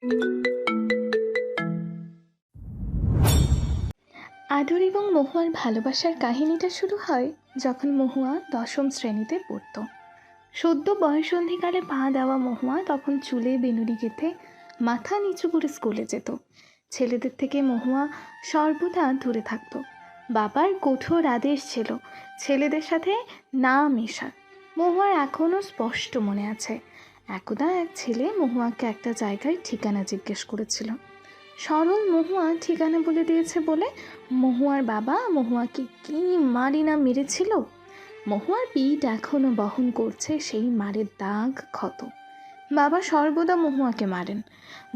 আদর এবং মহুয়ার ভালোবাসার কাহিনীটা শুরু হয় যখন মহুয়া দশম শ্রেণীতে পড়ত। সদ্য বয়সন্ধিকালে পা দেওয়া মহুয়া তখন চুলে বেনুনি গেঁথে মাথা নিচু করে স্কুলে যেত। ছেলেদের থেকে মহুয়া সর্বদা দূরে থাকত। বাবার কঠোর আদেশ ছিল ছেলেদের সাথে না মেশার। মহুয়ার এখনও স্পষ্ট মনে আছে, একদা এক ছেলে মহুয়াকে একটা জায়গায় ঠিকানা জিজ্ঞেস করেছিল। সরল মহুয়া ঠিকানা বলে দিয়েছে বলে মহুয়ার বাবা মহুয়াকে কি মারি না মেরেছিল। মহুয়ার পিঠ এখনও বহন করছে সেই মারের দাগ ক্ষত। বাবা সর্বদা মহুয়াকে মারেন।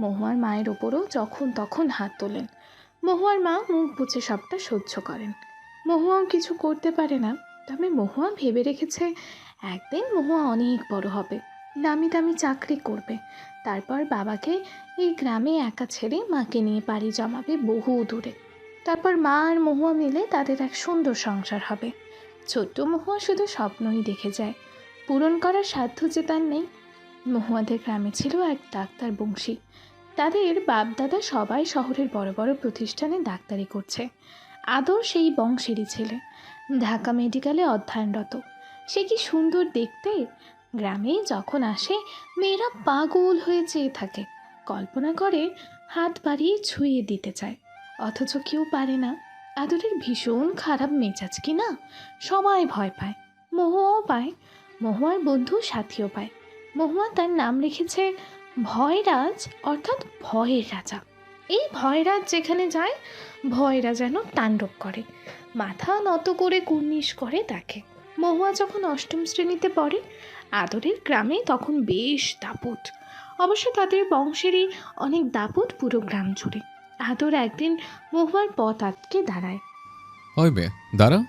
মহুয়ার মায়ের ওপরও যখন তখন হাত তোলেন। মহুয়ার মা মুখ বুজে সবটা সহ্য করেন। মহুয়াও কিছু করতে পারে না। তবে মহুয়া ভেবে রেখেছে একদিন মহুয়া অনেক বড় হবে, দামি দামি চাকরি করবে, তারপর বাবাকে এই গ্রামে একা ছেড়ে মাকে নিয়ে পাড়ি জমাবে বহু দূরে। তারপর মা আর মহুয়া মিলে তাদের এক সুন্দর সংসার হবে। ছোট্ট মহুয়া শুধু স্বপ্নই দেখে যায়, পূরণ করার সাধ্য যে তার নেই। মহুয়াদের গ্রামে ছিল এক ডাক্তার বংশী। তাদের বাপদাদা সবাই শহরের বড় বড় প্রতিষ্ঠানে ডাক্তারি করছে। আদর সেই বংশেরই ছেলে, ঢাকা মেডিকেলে অধ্যয়নরত। সে কি সুন্দর দেখতে! গ্রামে যখন আসে মেয়েরা পাগল হয়ে চেয়ে থাকে, কল্পনা করে হাত বাড়িয়ে ছুঁয়ে দিতে চায়, অথচ কেউ পারে না। আদরের ভীষণ খারাপ মেজাজ কি না, সবাই ভয় পায়, মহুয়াও পায়, মহুয়ার বন্ধু সাথীও পায়। মহুয়া তার নাম রেখেছে ভয়রাজ, অর্থাৎ ভয়ের রাজা। এই ভয়রাজ যেখানে যায় ভয়রা যেন তাণ্ডব করে, মাথা নত করে কুর্নিশ করে তাকে। মহুয়া যখন অষ্টম শ্রেণীতে পড়ে, আদরের গ্রামে তখন বেশ দাপট। অবশ্য তাদের বংশেরই অনেক দাপট পুরো গ্রাম জুড়ে। আদর একদিন মহুয়ার পথ আটকে দাঁড়ায়। ওই মেয়ে দাঁড়া।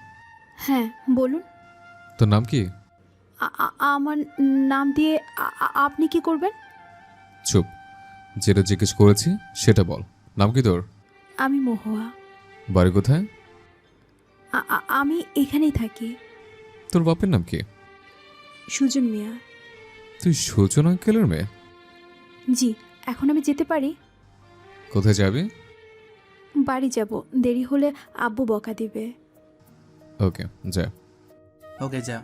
হ্যাঁ বলুন। তোর নাম কি? আমার নাম দিয়ে আপনি কি করবেন? চুপ, যেটা জিজ্ঞেস করেছি সেটা বল। নাম কি তোর? আমি মহুয়া। বাড়ি কোথায়? আমি এখানেই থাকি। তোর বাপের নাম কি? সুজন মিয়া। তুই সুজন আঙ্কেলের মেয়ে? জি। এখন আমি যেতে পারি? কোথায় যাবি? বাড়ি যাব, দেরি হলে আব্বু বকা দিবে। ওকে যা। ওকে যা।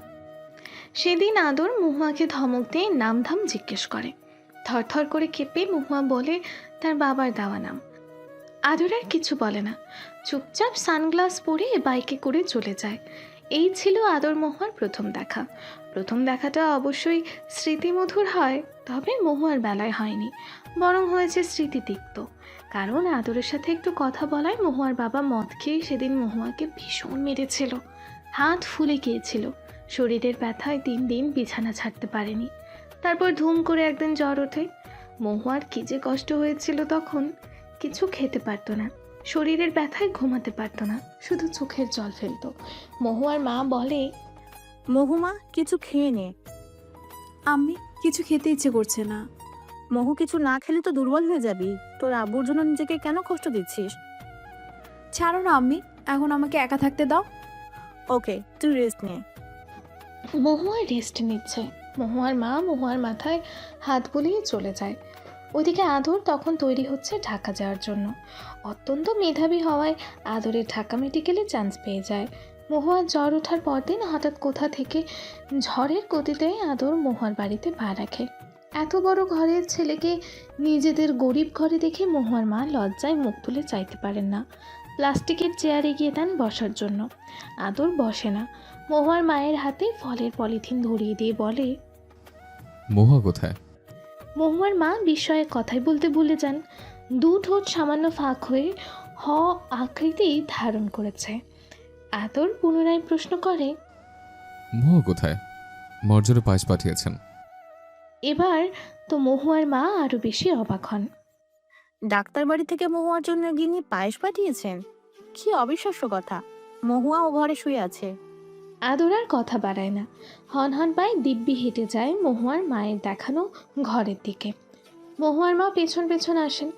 সেদিন আদর মহুয়াকে ধমক দিয়ে নাম ধাম জিজ্ঞেস করে। থরথর করে কেঁপে মহুয়া বলে তার বাবার দেওয়া নাম। আদর আর কিছু বলে না, চুপচাপ সানগ্লাস পরে বাইকে করে চলে যায়। এই ছিল আদর মহুয়ার প্রথম দেখা। প্রথম দেখাটা অবশ্যই স্মৃতিমধুর হয়, তবে মহুয়ার বেলায় হয়নি, বরং হয়েছে স্মৃতিতিক্ত। কারণ আদরের সাথে একটু কথা বলায় মহুয়ার বাবা মদ খেয়ে সেদিন মহুয়াকে ভীষণ মেরেছিল। হাত ফুলে গিয়েছিল, শরীরের ব্যথায় 3 দিন বিছানা ছাড়তে পারেনি। তারপর ধুম করে একদিন জ্বর ওঠে। মহুয়ার কী যে কষ্ট হয়েছিল তখন! কিছু খেতে পারতো না, শরীরের ব্যথায় ঘুমাতে পারতো না, শুধু চোখের জল ফেলতো। মহুয়ার মা বলে, মহুমা কিছু খেয়ে নে। আমি কিছু খেতে ইচ্ছে করছে না। মহু কিছু না খেলে তো দুর্বল হয়ে যাবি। তোর আব্বুর জন্য নিজেকে কেন কষ্ট দিচ্ছিস? ছাড়ো না আম্মি, এখন আমাকে একা থাকতে দাও। ওকে, তুই রেস্ট নে। মহুয়া রেস্ট নিচ্ছে। মহুয়ার মা মহুয়ার মাথায় হাত বুলিয়ে চলে যায়। ওইদিকে আদর তখন তৈরি হচ্ছে ঢাকা যাওয়ার জন্য। অত্যন্ত মেধাবী হওয়ায় আদরের ঢাকা মেডিকেলে চান্স পেয়ে যায়। মহুয়ার জ্বর ওঠার পরদিন হঠাৎ কোথা থেকে ঝড়ের গতিতে আদর মহুয়ার বাড়িতে পা রাখে। এত বড় ঘরের ছেলেকে নিজেদের গরিব ঘরে দেখে মহুয়ার মা লজ্জায় মুখ তুলে চাইতে পারেন না। প্লাস্টিকের চেয়ারে গিয়ে দেন বসার জন্য। আদর বসে না, মহুয়ার মায়ের হাতে ফলের পলিথিন ধরিয়ে দিয়ে বলে, মহুয়া কোথায়? মহুয়ার মা বিস্ময়ে কথাই বলতে ভুলে যান। 2 ঠোঁট সামান্য ফাঁক হয়ে হ আকৃতি ধারণ করেছে। আদর পুনরায় প্রশ্ন করে, মহুয়া কোথায়? মর্জরে পায়েস পাঠিয়েছেন। এবার তো মহুয়ার মা আরো বেশি অবাক হন। ডাক্তার বাড়ি থেকে মহুয়ার জন্য গিনি পায়েস পাঠিয়েছেন? কি অবিশ্বাস্য কথা। মহুয়া ও ঘরে শুয়ে আছে। আদর আর কথা বাড়ায় না, হন হন পায়ে দিব্যি হেঁটে যায় মহুয়ার মায়ের দেখানো ঘরের দিকে। মহুয়ার মা পেছন পেছন আসেন।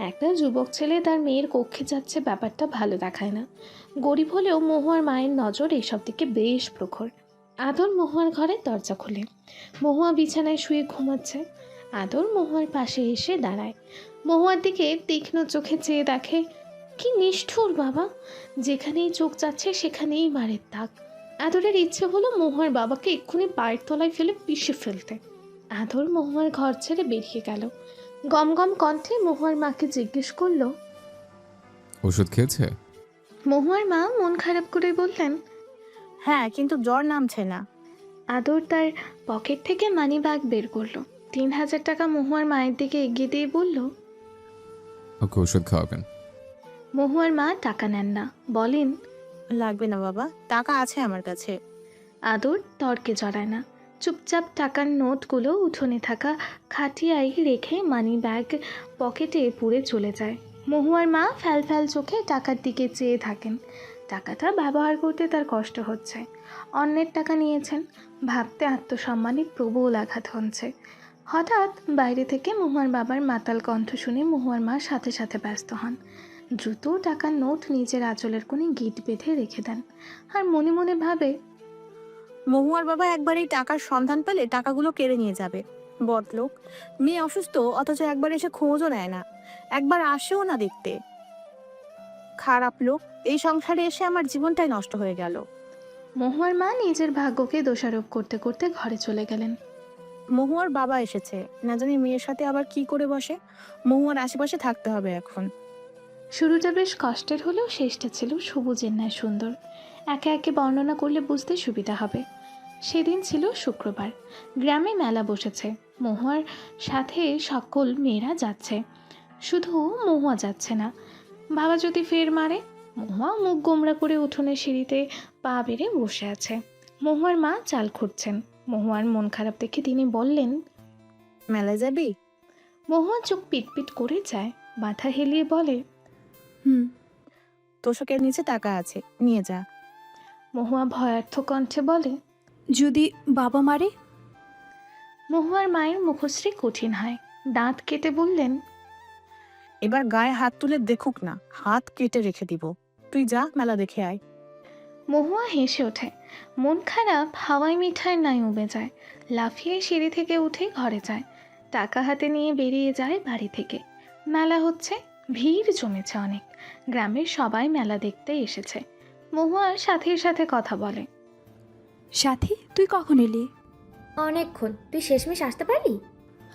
একটা যুবক ছেলে তার মেয়ের কক্ষে যাচ্ছে, ব্যাপারটা ভালো দেখায় না। গরিব হলেও মহুয়ার মায়ের নজর এসব দিকে বেশ প্রখর। আদর মহুয়ার ঘরের দরজা খোলে। মহুয়া বিছানায় শুয়ে ঘুমাচ্ছে। আদর মহুয়ার পাশে এসে দাঁড়ায়। মহুয়ার দিকে তীক্ষ্ণ চোখে চেয়ে দেখে, কি নিষ্ঠুর বাবা, যেখানেই চোখ যাচ্ছে সেখানেই মারের দাগ। আদরের ইচ্ছে হলো মহুয়ার বাবাকে এক্ষুনি পায়ের তলায় ফেলে পিষে ফেলতে। আদর মহুয়ার ঘর ছেড়ে বেরিয়ে গেল। গম গম কণ্ঠে মহুয়ার মাকে জিজ্ঞেস করলো। ওষুধ খেয়েছে? মহুয়ার মা মন খারাপ করে বললেন। হ্যাঁ, কিন্তু জ্বর নামছে না। আদর তার পকেট থেকে মানি ব্যাগ বের করলো। 3,000 টাকা মহুয়ার মায়ের দিকে এগিয়ে দিয়ে বলল। ওকে ওষুধ খাওয়াবেন। মহুয়ার মা টাকা নেন না, বলেন, লাগবে না বাবা, টাকা আছে আমার কাছে। আদর তর্কে জড়ায় না, চুপচাপ টাকার নোটগুলো উঠোনে থাকা খাটিয়ায় রেখে মানি ব্যাগ পকেটে পুরে চলে যায়। মহুয়ার মা ফ্যাল ফ্যাল চোখে টাকার দিকে চেয়ে থাকেন। টাকাটা ব্যবহার করতে তার কষ্ট হচ্ছে। অন্যের টাকা নিয়েছেন ভাবতে আত্মসম্মানে প্রবল আঘাত হচ্ছে। হঠাৎ বাইরে থেকে মহুয়ার বাবার মাতাল কণ্ঠ শুনে মহুয়ার মা সাথে সাথে ব্যস্ত হন। দ্রুত টাকার নোট নিজের আঁচলের কোণে গিঁট বেঁধে রেখে দেন, আর মনে মনে ভাবে, মহুয়ার বাবা একবার এই টাকার সন্ধান পেলে টাকাগুলো কেড়ে নিয়ে যাবে। বদলোক, মেয়ে অসুস্থ অথচ একবার এসে খোঁজও নেয় না, একবার আসেও না দেখতে। খারাপ লোক, এই সংসারে এসে আমার জীবনটাই নষ্ট হয়ে গেল। মহুয়ার মা নিজের ভাগ্যকে দোষারোপ করতে করতে ঘরে চলে গেলেন। মহুয়ার বাবা এসেছে, না জানি মেয়ের সাথে আবার কি করে বসে। মহুয়ার আশেপাশে থাকতে হবে এখন। শুরুটা বেশ কষ্টের হলেও শেষটা ছিল সবুজের ন্যায় সুন্দর। একে একে বর্ণনা করলে বুঝতে সুবিধা হবে। সেদিন ছিল শুক্রবার। গ্রামে মেলা বসেছে। মহুয়ার সাথে সকল মেয়েরা যাচ্ছে, শুধু মহুয়া যাচ্ছে না। বাবা যদি ফের মারে। মহুয়া মুখ গোমড়া করে উঠোনের সিঁড়িতে পা বেড়ে বসে আছে। মহুয়ার মা চাল খুঁড়ছেন। মহুয়ার মন খারাপ দেখে তিনি বললেন। মেলায় যাবি? মহুয়া চোখ পিটপিট করে যায়, মাথা হেলিয়ে বলে, হুম। তোষকের নিচে টাকা আছে, নিয়ে যা। মহুয়া ভয়ার্থ কণ্ঠে বলে। যদি বাবা মারে? মহুয়ার মায়ের মুখশ্রী কঠিন হয়, দাঁত কেটে বললেন, এবার গায়ে হাত তুলে দেখুক না, হাত কেটে রেখে দিব। তুই যা, মেলা দেখে আয়। মহুয়া হেসে ওঠে। মন খারাপ হাওয়াই মিঠাই নাই উবে যায়। লাফিয়ে সিঁড়ি থেকে উঠে ঘরে যায়। টাকা হাতে নিয়ে বেরিয়ে যায় বাড়ি থেকে। মেলা হচ্ছে, ভিড় জমেছে অনেক। গ্রামের সবাই মেলা দেখতে এসেছে। মহুয়ার সাথীর সাথে কথা বলে। সাথী, তুই কখন এলি? অনেকক্ষণ। তুই শেষমেশ আসতে পারলি?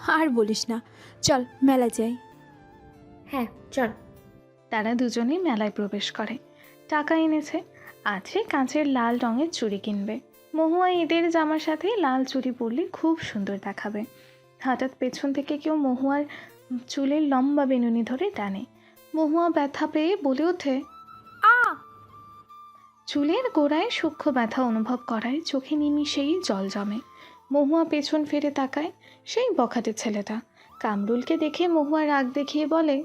আর বলিস না, চল মেলা যাই। হ্যাঁ চল। তারা দুজনেই মেলায় প্রবেশ করে। টাকা এনেছে, আছে কাঁচের লাল রঙের চুড়ি কিনবে। মহুয়া ঈদের জামার সাথে লাল চুড়ি পরলে খুব সুন্দর দেখাবে। হঠাৎ পেছন থেকে কেউ মহুয়ার চুলের লম্বা বেনুনি ধরে টানে। মহুয়া ব্যথা পেয়ে বলে ওঠে, আ! চুলের গোড়ায় সূক্ষ্ম ব্যথা অনুভব করায় চোখে নিমিষেই জল জমে। মহুয়া পেছন ফিরে তাকায়, সেই বখাটে ছেলেটা। কামরুলকে দেখে মহুয়া রাগ দেখিয়ে বলে,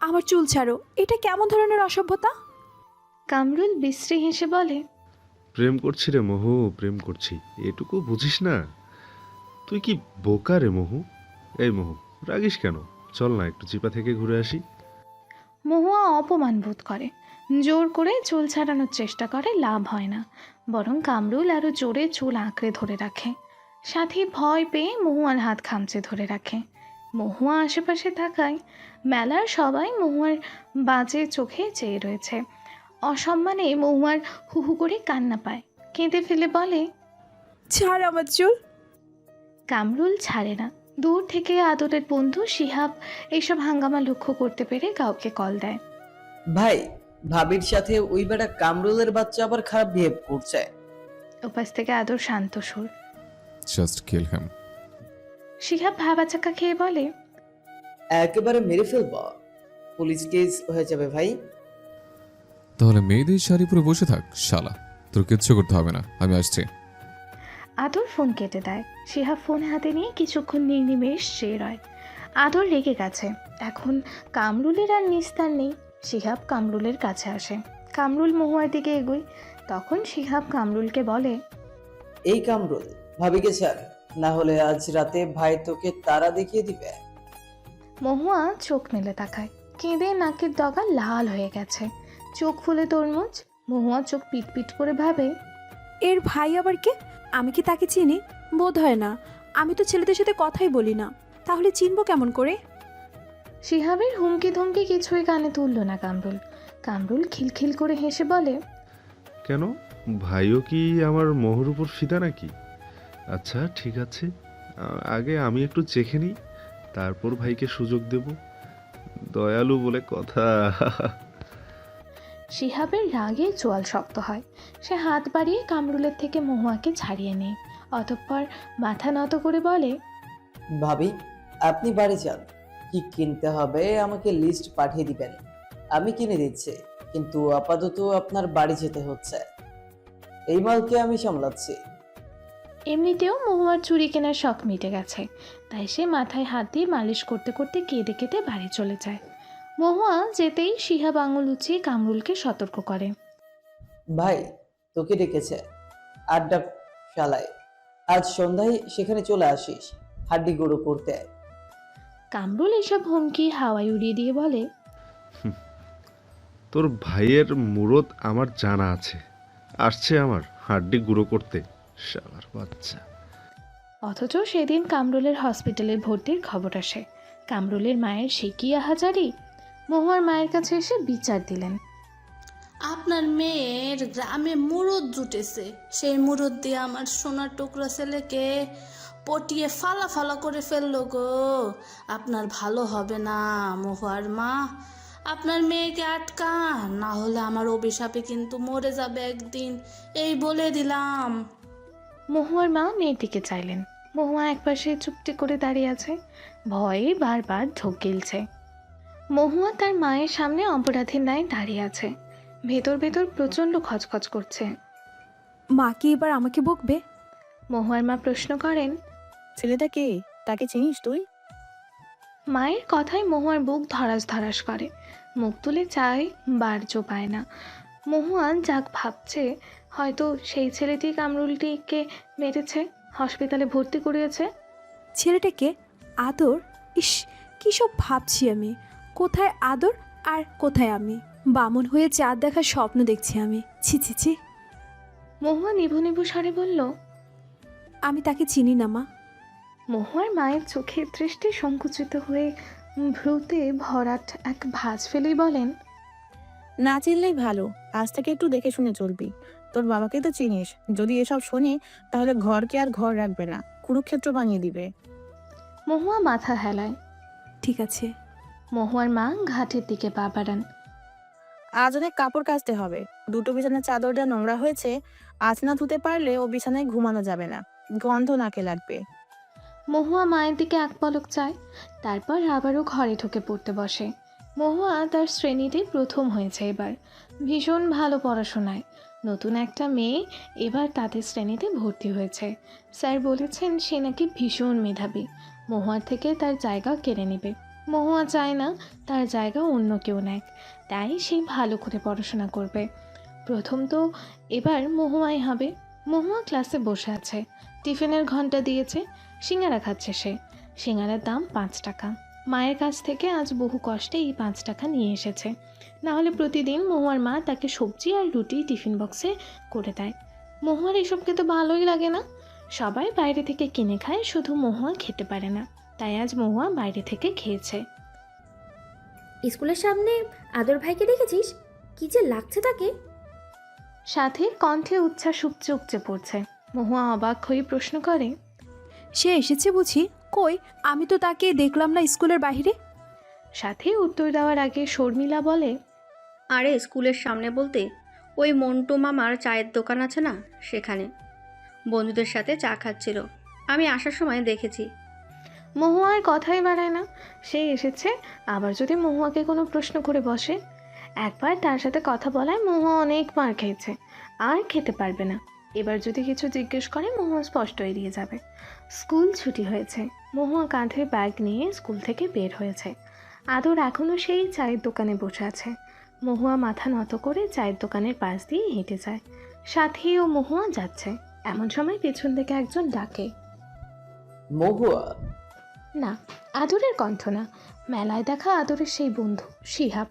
আমার চুল ছাড়ো, এটা কেমন ধরনের অসভ্যতা? কামরুল বিশ্রী হেসে বলে, প্রেম করছি রে মহু, প্রেম করছি, এটুকু বুঝিস না? তুই কি বোকা রে মহু। এই মহু, রাগিস কেন? চল না একটু চিপা থেকে ঘুরে আসি। মহুয়া অপমান বোধ করে। জোর করে চুল ছাড়ানোর চেষ্টা করে, লাভ হয় না। বরং কামরুল আরও জোরে চুল আঁকড়ে ধরে রাখে। সাথী ভয় পেয়ে মহুয়ার হাত খামচে ধরে রাখে। মহুয়া আশেপাশে তাকায়। মেলার সবাই মহুয়ার বাজে চোখে চেয়ে রয়েছে। অসম্মানে মহুয়ার হুহু করে কান্না পায়। কেঁদে ফেলে বলে, ছাড় আমার চুল। কামরুল ছাড়ে না। দূর থেকে আদরের বন্ধু শিহাব এইসব হাঙ্গামা লক্ষ্য করতে পেরে কাউকে কল দেয়। ভাই, ভাবির সাথে ওই বেটা কামরুলের বাচ্চা আবার খারাপ বিহেভ করছে। উপাস থেকে আদর শান্ত সুর। জাস্ট কিল হিম। শিহাব ভাবাচাকা খেয়ে বলে, একেবারে মেরে ফেলব, পুলিশ কেস হয়ে যাবে ভাই। তাহলে মেয়েদের শাড়ি পরে বসে থাক শালা, তোর কিচ্ছু করতে হবে না, আমি আসছি। আদর ফোন কেটে দেয়। শিহাব ফোন হাতে নিয়ে কিছুক্ষণ নির্নিমেষ চেয়ে রয়। আদর রেগে গেছে। এখন কামরুলের আর নিস্তার নেই। শিহাব কামরুলের কাছে আসে। কামরুল মহুয়ার দিকে এগোয়। তখন শিহাব কামরুলকে বলে, এই কামরুল, ভাবিকে ছাড়, না হলে আজ রাতে ভাই তোকে তারা দেখিয়ে দিবে। মহুয়া চোখ মেলে তাকায়। কেঁদে নাকের ডগা লাল হয়ে গেছে, চোখ ফুলে তরমুজ। মহুয়া চোখ পিটপিট করে ভাবে, এর ভাই আবার কে? আমি কি তাকে চিনি? বোধ হয় না। আমি তো ছেলেদের সাথে কথাই বলি না, তাহলে চিনবো কেমন করে? শিহাবের হুমকি ধমকি কিছুই কানে তুলল না কামরুল। কামরুল খিলখিল করে হেসে বলে, কেন, ভাইও কি আমার মোহর উপর ফিদা নাকি? আচ্ছা ঠিক আছে, আগে আমি একটু চেখে নিই, তারপর ভাইকে সুযোগ দেব। দয়ালু বলে কথা। শিহাবের রাগে চোয়াল শক্ত হয়। সে হাত বাড়িয়ে কামরুলের থেকে মহুয়াকে ছাড়িয়ে নেয়। অতঃপর মাথা নত করে বলে, ভাবি, আপনি বাড়ি যান, কি কিনতে হবে আমাকে লিস্ট পাঠিয়ে দিবেন, আমি কিনে দিচ্ছি। কিন্তু আপাতত আপনার বাড়ি যেতে হচ্ছে, এই মালকে আমি সামলাচ্ছি। এমনিতেও মহুয়ার চুড়ি কেনার শখ মিটে গেছে, তাই সে মাথায় হাত দিয়ে মালিশ করতে করতে কেঁদে কেটে বাড়ি চলে যায়। মহুয়া যেতেই শিহাব আঙুল উঁচিয়ে কামরুলকে সতর্ক করে। ভাই তোকে ডেকেছে আড্ডা শালায়, আজ সন্ধ্যায় সেখানে চলে আসিস হাড্ডি গুঁড়ো করতে। কামরুল এসব হুমকি হাওয়ায় উড়িয়ে দিয়ে বলে, তোর ভাইয়ের মুরত আমার জানা আছে, আসছে আমার হাড্ডি গুঁড়ো করতে, শালার বাচ্চা। অথচ সেদিন কামরুলের হসপিটালে ভর্তির খবর আসে। কামরুলের মায়ের সে কি আহাজারি! মহুয়ার মায়ের কাছে এসে বিচার দিলেন। আপনার মেয়ের গ্রামে মুরদ জুটেছে, সেই মুরদ দিয়ে আমার সোনার টুকরা ছেলেকে পটিয়ে ফালা ফালা করে ফেললো গো। আপনার ভালো হবে না মহুয়ার মা, আপনার মেয়েকে আটকান, না হলে আমার অভিশাপে কিন্তু মরে যাবে একদিন, এই বলে দিলাম। মহুয়ার মা মেয়েটিকে চাইলেন। মহুয়া একপাশে চুপটি করে দাঁড়িয়ে আছে, ভয়ে বারবার ঢোক গিলছে। মহুয়া তার মায়ের সামনে অপরাধীর ন্যায় দাঁড়িয়ে আছে, ভেতর ভেতর প্রচণ্ড খচখচ করছে। মা কি এবার আমাকে বকবে? মহুয়ার মা প্রশ্ন করেন। ছেলেটা কে, তাকে চিনিস তুই? মায়ের কথায় মহুয়ার বুক ধরাস ধরাস করে, মুখ তুলে চায়, বার্জ পায় না। মহুয়া যাক ভাবছে, হয়তো সেই ছেলেটি কামরুলটিকে মেরেছে, হসপিটালে ভর্তি করিয়েছে। ছেলেটাকে আদর? ইস, কী সব ভাবছি আমি! কোথায় আদর আর কোথায় আমি? বামন হয়ে চাঁদ দেখার স্বপ্ন দেখছি আমি। ছি ছি ছি! মহুয়া নিভু নিভু স্বরে বলল। আমি তাকে চিনি না মা। মহুয়ার মায়ের চোখের দৃষ্টি সংকুচিত হয়ে ভ্রুতে ভরাট এক ভাঁজ ফেলেই বলেন, না চিনলেই ভালো, আজ থেকে একটু দেখে শুনে চলবি। তোর বাবাকে তো চিনিস, যদি এসব শোনে তাহলে ঘরকে আর ঘর রাখবে না, কুরুক্ষেত্র বানিয়ে দিবে। মহুয়া মাথা হেলায়। ঠিক আছে। মহুয়ার মা ঘাটের দিকে পা বাড়ান। আজ অনেক কাপড় কাচতে হবে, দুটো বিছানার চাদরটা নোংরা হয়েছে, আজ না ধুতে পারলে ও বিছানায় ঘুমানো যাবে না, গন্ধ নাকে লাগবে। মহুয়া মায়ের দিকে এক পলক চায়, তারপর আবারও ঘরে ঢুকে পড়তে বসে। মহুয়া তার শ্রেণীতে প্রথম হয়েছে এবার, ভীষণ ভালো পড়াশোনায়। নতুন একটা মেয়ে এবার তাদের শ্রেণীতে ভর্তি হয়েছে। স্যার বলেছেন সে নাকি ভীষণ মেধাবী, মহুয়ার থেকে তার জায়গা কেড়ে নেবে। মহুয়া চায় না তার জায়গা অন্য কেউ নেয়, তাই সে ভালো করে পড়াশোনা করবে। প্রথম তো এবার মহুয়াই হবে। মহুয়া ক্লাসে বসে আছে, টিফিনের ঘন্টা দিয়েছে, সিঙ্গারা খাচ্ছে সে। সিঙ্গারার দাম 5 টাকা। মায়ের কাছ থেকে আজ বহু কষ্টে এই 5 টাকা নিয়ে এসেছে, নাহলে প্রতিদিন মহুয়ার মা তাকে সবজি আর রুটি টিফিন বক্সে করে দেয়। মহুয়ার এসবকে তো ভালোই লাগে না, সবাই বাইরে থেকে কিনে খায়, শুধু মহুয়া খেতে পারে না, তাই আজ মহুয়া বাইরে থেকে খেয়েছে। স্কুলের সামনে আদর ভাইকে দেখেছিস? কি যে লাগছে তাকে! সাথে কণ্ঠে উচ্ছ্বাস উপচে উপচে পড়ছে। মহুয়া অবাক হয়ে প্রশ্ন করে, সে এসেছে বুঝি? কই, আমি তো তাকে দেখলাম না স্কুলের বাইরে। সাথে উত্তর দেওয়ার আগে শর্মিলা বলে, আরে স্কুলের সামনে বলতে ওই মন্টু মামার চায়ের দোকান আছে না, সেখানে বন্ধুদের সাথে চা খাচ্ছিল, আমি আসার সময় দেখেছি। মহুয়া আর কথাই বাড়ায় না, সে এসেছে, আবার যদি মহুয়াকে কোনো প্রশ্ন করে বসে। একবার তার সাথে কথা বলায় মহুয়া অনেক মার খেয়েছে, আর খেতে পারবে না। এবার যদি কিছু জিজ্ঞেস করে মহুয়া স্পষ্ট এড়িয়ে যাবে। স্কুল ছুটি হয়েছে, মহুয়া কাঁধে ব্যাগ নিয়ে স্কুল থেকে বের হয়েছে। আদর এখনও সেই চায়ের দোকানে বসে আছে। মহুয়া মাথা নত করে চায়ের দোকানের পাশ দিয়ে হেঁটে যায়, সাথী ও মহুয়া যাচ্ছে। এমন সময় পেছন থেকে একজন ডাকে। মহুয়া। না, আদরের কণ্ঠ না, মেলায় দেখা আদরের সেই বন্ধু শিহাব।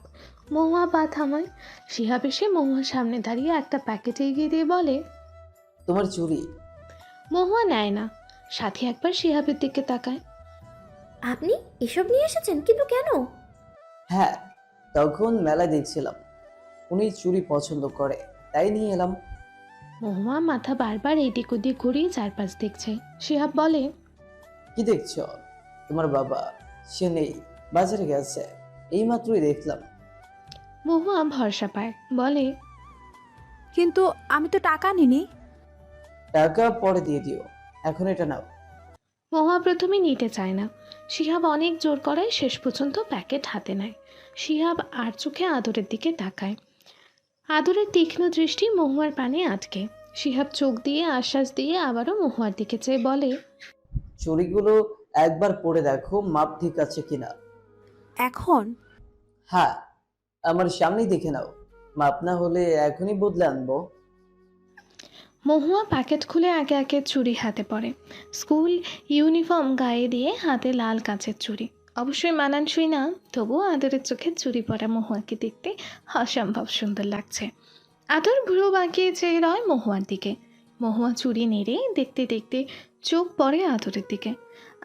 মহুয়া পা থামায়। শিহাব এসে মহুয়ার সামনে দাঁড়িয়ে একটা প্যাকেটে এগিয়ে দিয়ে বলে, তোমার চুড়ি। মহুয়া নেয় না। সাথী একবার শিহাবের দিকে তাকায়। আপনি এসব নিয়ে এসেছেন, কিন্তু কেন? হ্যাঁ, তখন মেলায় দেখছিলাম উনি চুড়ি পছন্দ করে, তাই নিয়ে এলাম। মহুয়া মাথা বারবার এদিক ওদিক ঘুরিয়ে চারপাশ দেখছে। শিহাব বলে, কি দেখছো? তোমার বাবা সে নেই, বাজারে গেছে, এইমাত্রই দেখলাম। মহুয়া ভরসা পায়, বলে, কিন্তু আমি তো টাকা নিনি। টাকা পরে দিয়ে দিও, এখন এটা নাও। মহুয়া প্রথমে নিতে চায় না। শিহাব অনেক জোর করায় শেষ পর্যন্ত প্যাকেট হাতে নেয়। শিহাব আর চোখে আদরের দিকে তাকায়। আদরের তীক্ষ্ণ দৃষ্টি মহুয়ার পানে আটকে। শিহাব চোখ দিয়ে আশ্বাস দিয়ে আবারও মহুয়ার দিকে চেয়ে বলে, চুড়িগুলো একবার পরে দেখো মাপ ঠিক আছে কিনা। এখন? হ্যাঁ, আমার সামনেই দেখে নাও, মাপ না হলে এখনই বদলে আনবো। মহুয়া প্যাকেট খুলে একে একে চুড়ি হাতে পড়ে। স্কুল ইউনিফর্ম গায়ে দিয়ে হাতে লাল কাঁচের চুড়ি, অবশ্যই মানানসই না, তবুও আদরের চোখে চুড়ি পরা মহুয়াকে দেখতে অসম্ভব সুন্দর লাগছে। আদর ভ্রু বাঁকিয়ে চেয়ে রয় মহুয়ার দিকে। মহুয়া চুড়ি নেড়ে দেখতে দেখতে চোখ পড়ে আদরের দিকে।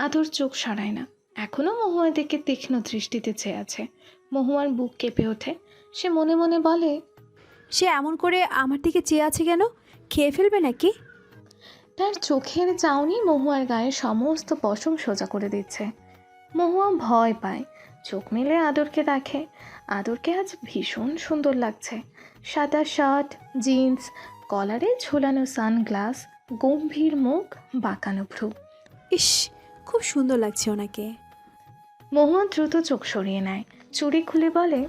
আদর চোখ সরায় না, এখনো মহুয়ার দিকে তীক্ষ্ণ দৃষ্টিতে চেয়ে আছে। মহুয়ার বুক কেঁপে ওঠে। সে মনে মনে বলে, সে এমন করে আমার দিকে চেয়ে আছে কেন? খেয়ে ফেলবে নাকি? তার চোখের চাউনি মহুয়ার গায়ে সমস্ত পশম সোজা করে দিচ্ছে। মহুয়া ভয় পায়, চোখ মেলে আদরকে দেখে। আদরকে আজ ভীষণ সুন্দর লাগছে। সাদা শার্ট, জিন্স, কলারে ঝোলানো সানগ্লাস, গম্ভীর মুখ, বাঁকানো ভ্রু। ইস, খুব সুন্দর লাগছে ওনাকে। মহুয়া দ্রুত চোখ সরিয়ে নেয়, চুড়ি খুলে বলে,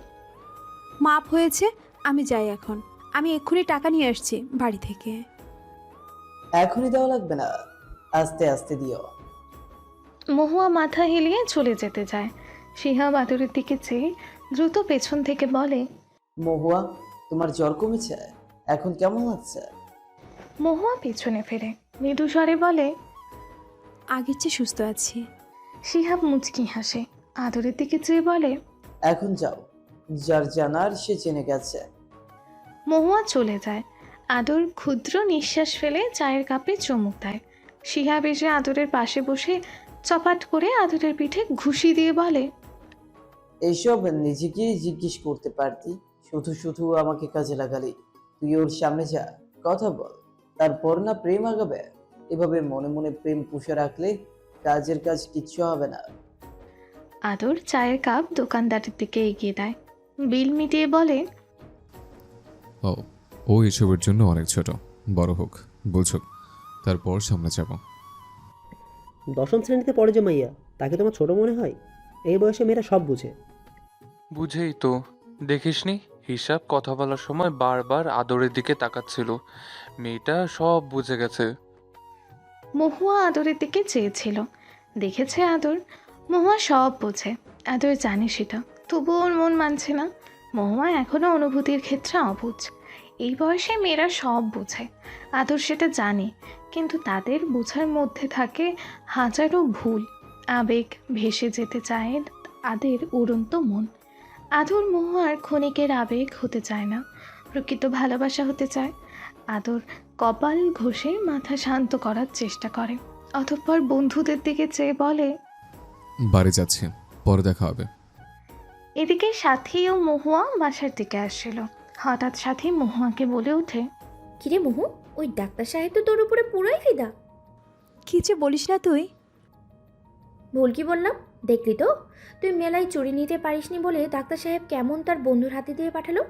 মাপ হয়েছে, আমি যাই এখন। আমি এক্ষুনি টাকা নিয়ে আসছি বাড়ি থেকে। এখনই দেওয়া লাগবে না, আস্তে আস্তে দিও। মহুয়া মাথা হেলিয়ে চলে যেতে যায়। শিহাব আদরের দিকে চেয়ে দ্রুত পেছন থেকে বলে, মহুয়া, তোমার জ্বর কমেছে? এখন কেমন লাগছে? মহুয়া পেছনে ফেরে মৃদু স্বরে বলে, আগের চেয়ে সুস্থ আছি। শিহাব মুচকি হাসে, আদরের দিকে চেয়ে বলে, এখন যাও, যার জানার সে জেনে গেছে। মহুয়া চলে যায়। আদর ক্ষুদ্র নিঃশ্বাস ফেলে চায়ের কাপে চুমুক দেয়। শিহাব এসে আদরের পাশে বসে চপাট করে আদরের পিঠে ঘুষি দিয়ে বলে, এইসব নিজেকেই জিজ্ঞেস করতে পারতি, শুধু শুধু আমাকে কাজে লাগালি। তুই ওর সামনে যা, কথা বল, তারপর না প্রেম আগাবে। এভাবে মনে মনে প্রেম পুষে রাখলে কাজের কাজ কিচ্ছু হবে না। আদর চায়ের কাপ দোকানদারের দিকে এগিয়ে দেয়, বিল মিটিয়ে বলে, ও ও এসবের জন্য অনেক ছোট, বড় হোক বুঝুক, তারপর সামনে যাব। দশম শ্রেণীতে পড়ে যে মাইয়া, তাকে তোমার ছোট মনে হয়? এই বয়সে মেয়েরা সব বুঝে। বুঝেই তো, দেখিসনি হিসাব কথা বলার সময় বারবার আদরের দিকে তাকাচ্ছিল। মেয়েটা সব বুঝে গেছে। মহুয়া আদরের দিকে চেয়েছিল, দেখেছে আদর মহুয়া সব বোঝে। আদর জানে সেটা, তবুও ওর মন মানছে না। মহুয়া এখনও অনুভূতির ক্ষেত্রে অবুঝ। এই বয়সে মেয়েরা সব বোঝে, আদর সেটা জানে, কিন্তু তাদের বোঝার মধ্যে থাকে হাজারো ভুল। আবেগ ভেসে যেতে চায় আদের উড়ন্ত মন। আদর মহুয়ার ক্ষণিকের আবেগ হতে চায় না, প্রকৃত ভালোবাসা হতে চায়। আদর কপাল ঘষে মাথা শান্ত করার চেষ্টা করে, অতঃপর বন্ধুদের দিকে চেয়ে বলে, বাড়ি যাচ্ছি, পরে দেখা হবে। এদিকে সাথী ও মহুয়া বাসার দিকে আসছিল। হঠাৎ সাথী মহুয়াকে বলে ওঠে, কিরে মোহু, ওই ডাক্তার সাহেব তো তোর উপরে পুরোই ফিদা। কি যে বলিস না তুই। ভুল কি বললাম? দেখলি তো, তুই মেলায় চুরি নিতে পারিসনি বলে ডাক্তার সাহেব কেমন তার বন্ধুর হাতে দিয়ে পাঠালো।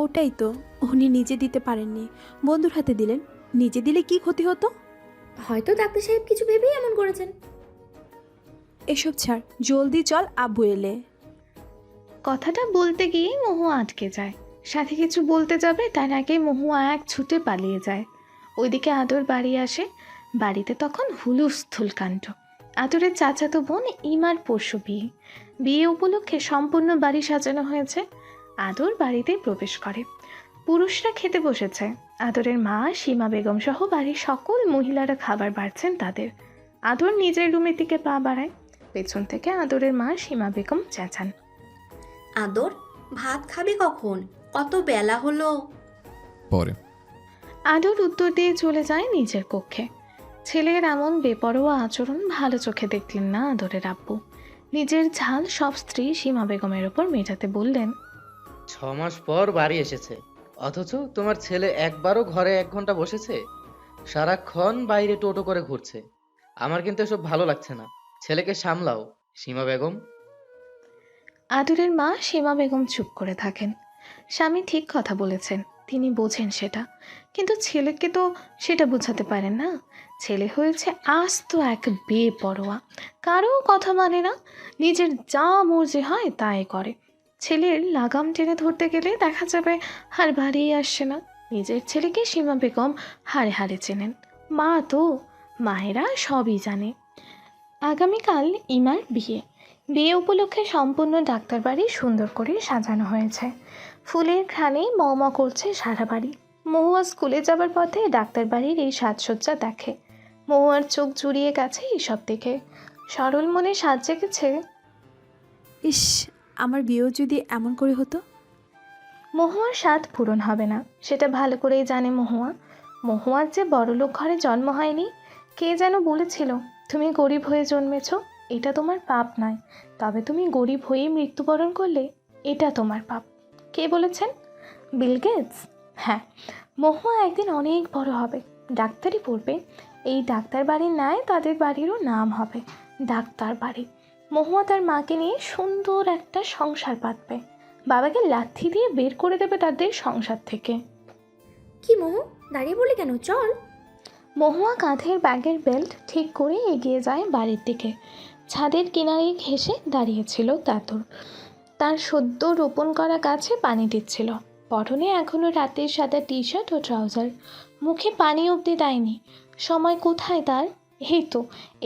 ওটাই তো, উনি নিজে দিতে পারেননি, বন্ধুর হাতে দিলেন। নিজে দিলে কি ক্ষতি হতো? হয়তো ডাক্তার সাহেব কিছু ভেবেই এমন করেছেন। এসব ছাড়, জলদি চল, আব্বু এলে। কথাটা বলতে গিয়ে মহুয়া আটকে যায়। সাথী কিছু বলতে যাবে তার আগে মহুয়া এক ছুটে পালিয়ে যায়। ওইদিকে আদর বাড়ি আসে। বাড়িতে তখন হুলুস্থুল কাণ্ড। আদরের চাচাতো বোন ইমার পরশু বিয়ে। বিয়ে উপলক্ষে সম্পূর্ণ বাড়ি সাজানো হয়েছে। আদর বাড়িতে প্রবেশ করে। পুরুষরা খেতে বসেছে। আদরের মা সীমা বেগম সহ বাড়ির সকল মহিলারা খাবার বাড়ছেন তাদের। আদর নিজের রুমের দিকে পা বাড়ায়। পেছন থেকে আদরের মা সীমা বেগম চেঁচান, আদর, ভাত খাবে কখন? কত বেলা হলো। পরে। আদর উত্তর দিয়ে চলে যায় নিজের কক্ষে। ছেলের এমন বেপরোয়া আচরণ ভালো চোখে দেখলেন না আদরের আব্বু। নিজের ঝাল সব স্ত্রী সীমা বেগমের ওপর মেটাতে বললেন, 6 মাস পর বাড়ি এসেছে, অথচ তোমার ছেলে একবারও ঘরে 1 ঘন্টা বসেছে? সারাক্ষণ বাইরে টোটো করে ঘুরছে। আমার কিন্তু এসব ভালো লাগছে না। ছেলেকে সামলাও, সীমা বেগম। আদরের মা সীমা বেগম চুপ করে থাকেন। স্বামী ঠিক কথা বলেছেন, তিনি বোঝেন সেটা, কিন্তু ছেলেকে তো সেটা বোঝাতে পারেন না। ছেলে হয়েছে আস্ত এক বেপরোয়া, কারো কথা মানে না, নিজের যা মর্জি হয় তাই করে। ছেলের লাগাম টেনে ধরতে গেলে দেখা যাবে হার বাড়িয়ে আসছে না। নিজের ছেলেকে সীমা বেগম হাড়ে হাড়ে চেনেন, মা তো, মায়েরা সবই জানে। আগামীকাল ইমার বিয়ে। বিয়ে উপলক্ষে সম্পূর্ণ ডাক্তার বাড়ি সুন্দর করে সাজানো হয়েছে। ফুলের ঘ্রাণে ম করছে সারা বাড়ি। মহুয়া স্কুলে যাবার পথে ডাক্তার বাড়ির এই সাজসজ্জা দেখে। মহুয়ার চোখ জুড়িয়ে গেছে এসব দেখে, সরল মনে সাজ জেগেছে। ইস, আমার বিয়েও যদি এমন করে হতো। মহুয়ার স্বাদ পূরণ হবে না, সেটা ভালো করেই জানে মহুয়া। মহুয়ার যে বড়লোক ঘরে জন্ম হয়নি। কে যেন বলেছিল, তুমি গরিব হয়ে জন্মেছ, এটা তোমার পাপ নয়, তবে তুমি গরিব হয়ে মৃত্যুবরণ করলে এটা তোমার পাপ। কে বলেছেন? Bill Gates. হ্যাঁ, মহুয়া একদিন অনেক বড় হবে, ডাক্তারি পড়বে। এই ডাক্তার বাড়ির ন্যায় তাদের বাড়িরও নাম হবে ডাক্তার বাড়ি। মহুয়া তার মাকে নিয়ে সুন্দর একটা সংসার পাতবে, বাবাকে লাথি দিয়ে বের করে দেবে তাদের সংসার থেকে। কি মোহু, দাঁড়িয়ে বলি কেন? চল। মহুয়া কাঁধের ব্যাগের বেল্ট ঠিক করে এগিয়ে যায় বাড়ির দিকে। ছাদের কিনারে ঘেঁষে দাঁড়িয়েছিল তাতুর, তার সদ্য রোপণ করা গাছে পানি দিচ্ছিল। পরনে এখনও রাতের সাদা টি শার্ট ও ট্রাউজার, মুখে পানি অবধি দেয়নি। সময় কোথায় তার? এই তো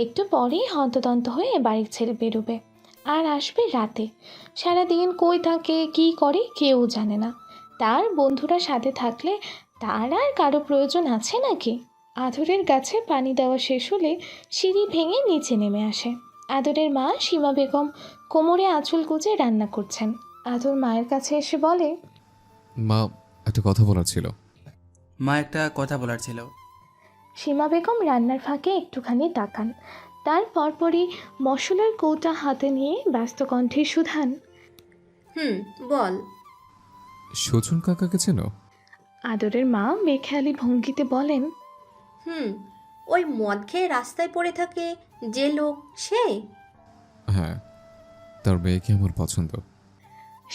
একটু পরেই হন্তদন্ত হয়ে বাড়ি ছেড়ে বেরোবে, আর আসবে রাতে। সারাদিন কই থাকে, কী করে কেউ জানে না। তার বন্ধুরা সাথে থাকলে তার আর কারো প্রয়োজন আছে নাকি? আদরের গাছে পানি দেওয়া শেষ হলে সিঁড়ি ভেঙে নিচে নেমে আসে। আদরের মা সীমা বেগম কোমরে আঁচল গুজে রান্না করছেন। আদর মায়ের কাছে এসে বলে, মা, একটা কথা বলার ছিল। মা, একটা কথা বলার ছিল। সীমা বেগম রান্নার ফাঁকে একটুখানি তাকান, তার পরপরই মশলার কৌটা হাতে নিয়ে ব্যস্ত কণ্ঠে শুধান, বল। সজুন কাকাকে চেনো? আদরের মা বেখেয়ালি ভঙ্গিতে বলেন, ওই মদ খেয়ে রাস্তায় পড়ে থাকে যে লোক, সে? হ্যাঁ, তার মেয়েকে আমার পছন্দ।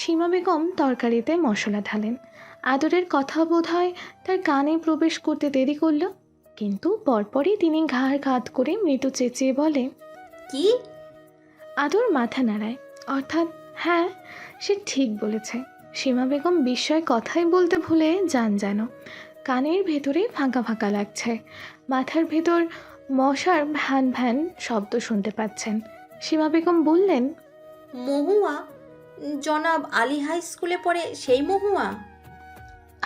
সীমা বেগম তরকারিতে মশলা ঢালেন। আদরের কথা বোধ হয় তার কানে প্রবেশ করতে দেরি করল, কিন্তু পরপরই তিনি ঘাড় কাত করে মৃদু চেঁচিয়ে বলে, কি? আদর মাথা নাড়ায়, অর্থাৎ হ্যাঁ, সে ঠিক বলেছে। সীমা বেগম বিস্ময় কথাই বলতে ভুলে যান যেন। কানের ভেতরে ফাঁকা ফাঁকা লাগছে, মাথার ভেতর মশার ভ্যান ভ্যান শব্দ শুনতে পাচ্ছেন। সীমা বেগম বললেন, মহুয়া জনাব আলী হাই স্কুলে পড়ে সেই মহুয়া?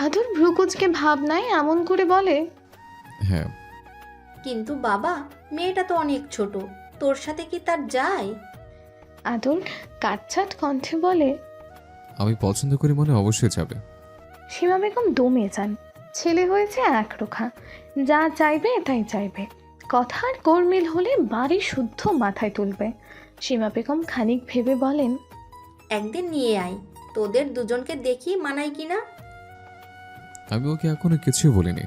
আদর ভ্রুকুচকে ভাবনায় এমন করে বলে, হ্যাঁ। কিন্তু বাবা, মেয়েটা তো অনেক ছোট, তোর সাথে কি তার যায়? আদর কাটছাট কণ্ঠে বলে, আমি পছন্দ করি মনে অবশ্যই যাবে। সীমা বেগম দমে যান। ছেলে হয়েছে একরোখা, যা চাইবে তাই চাইবে। কথার গোলমেল হলে বাড়ি শুদ্ধ মাথায় তুলবে। সীমা বেগম খানিক ভেবে বলেন, একদিন নিয়ে আয়, তোদের দুজনকে দেখি মানাই কিনা। আমি ওকে এখনো কিছুই বলিনি।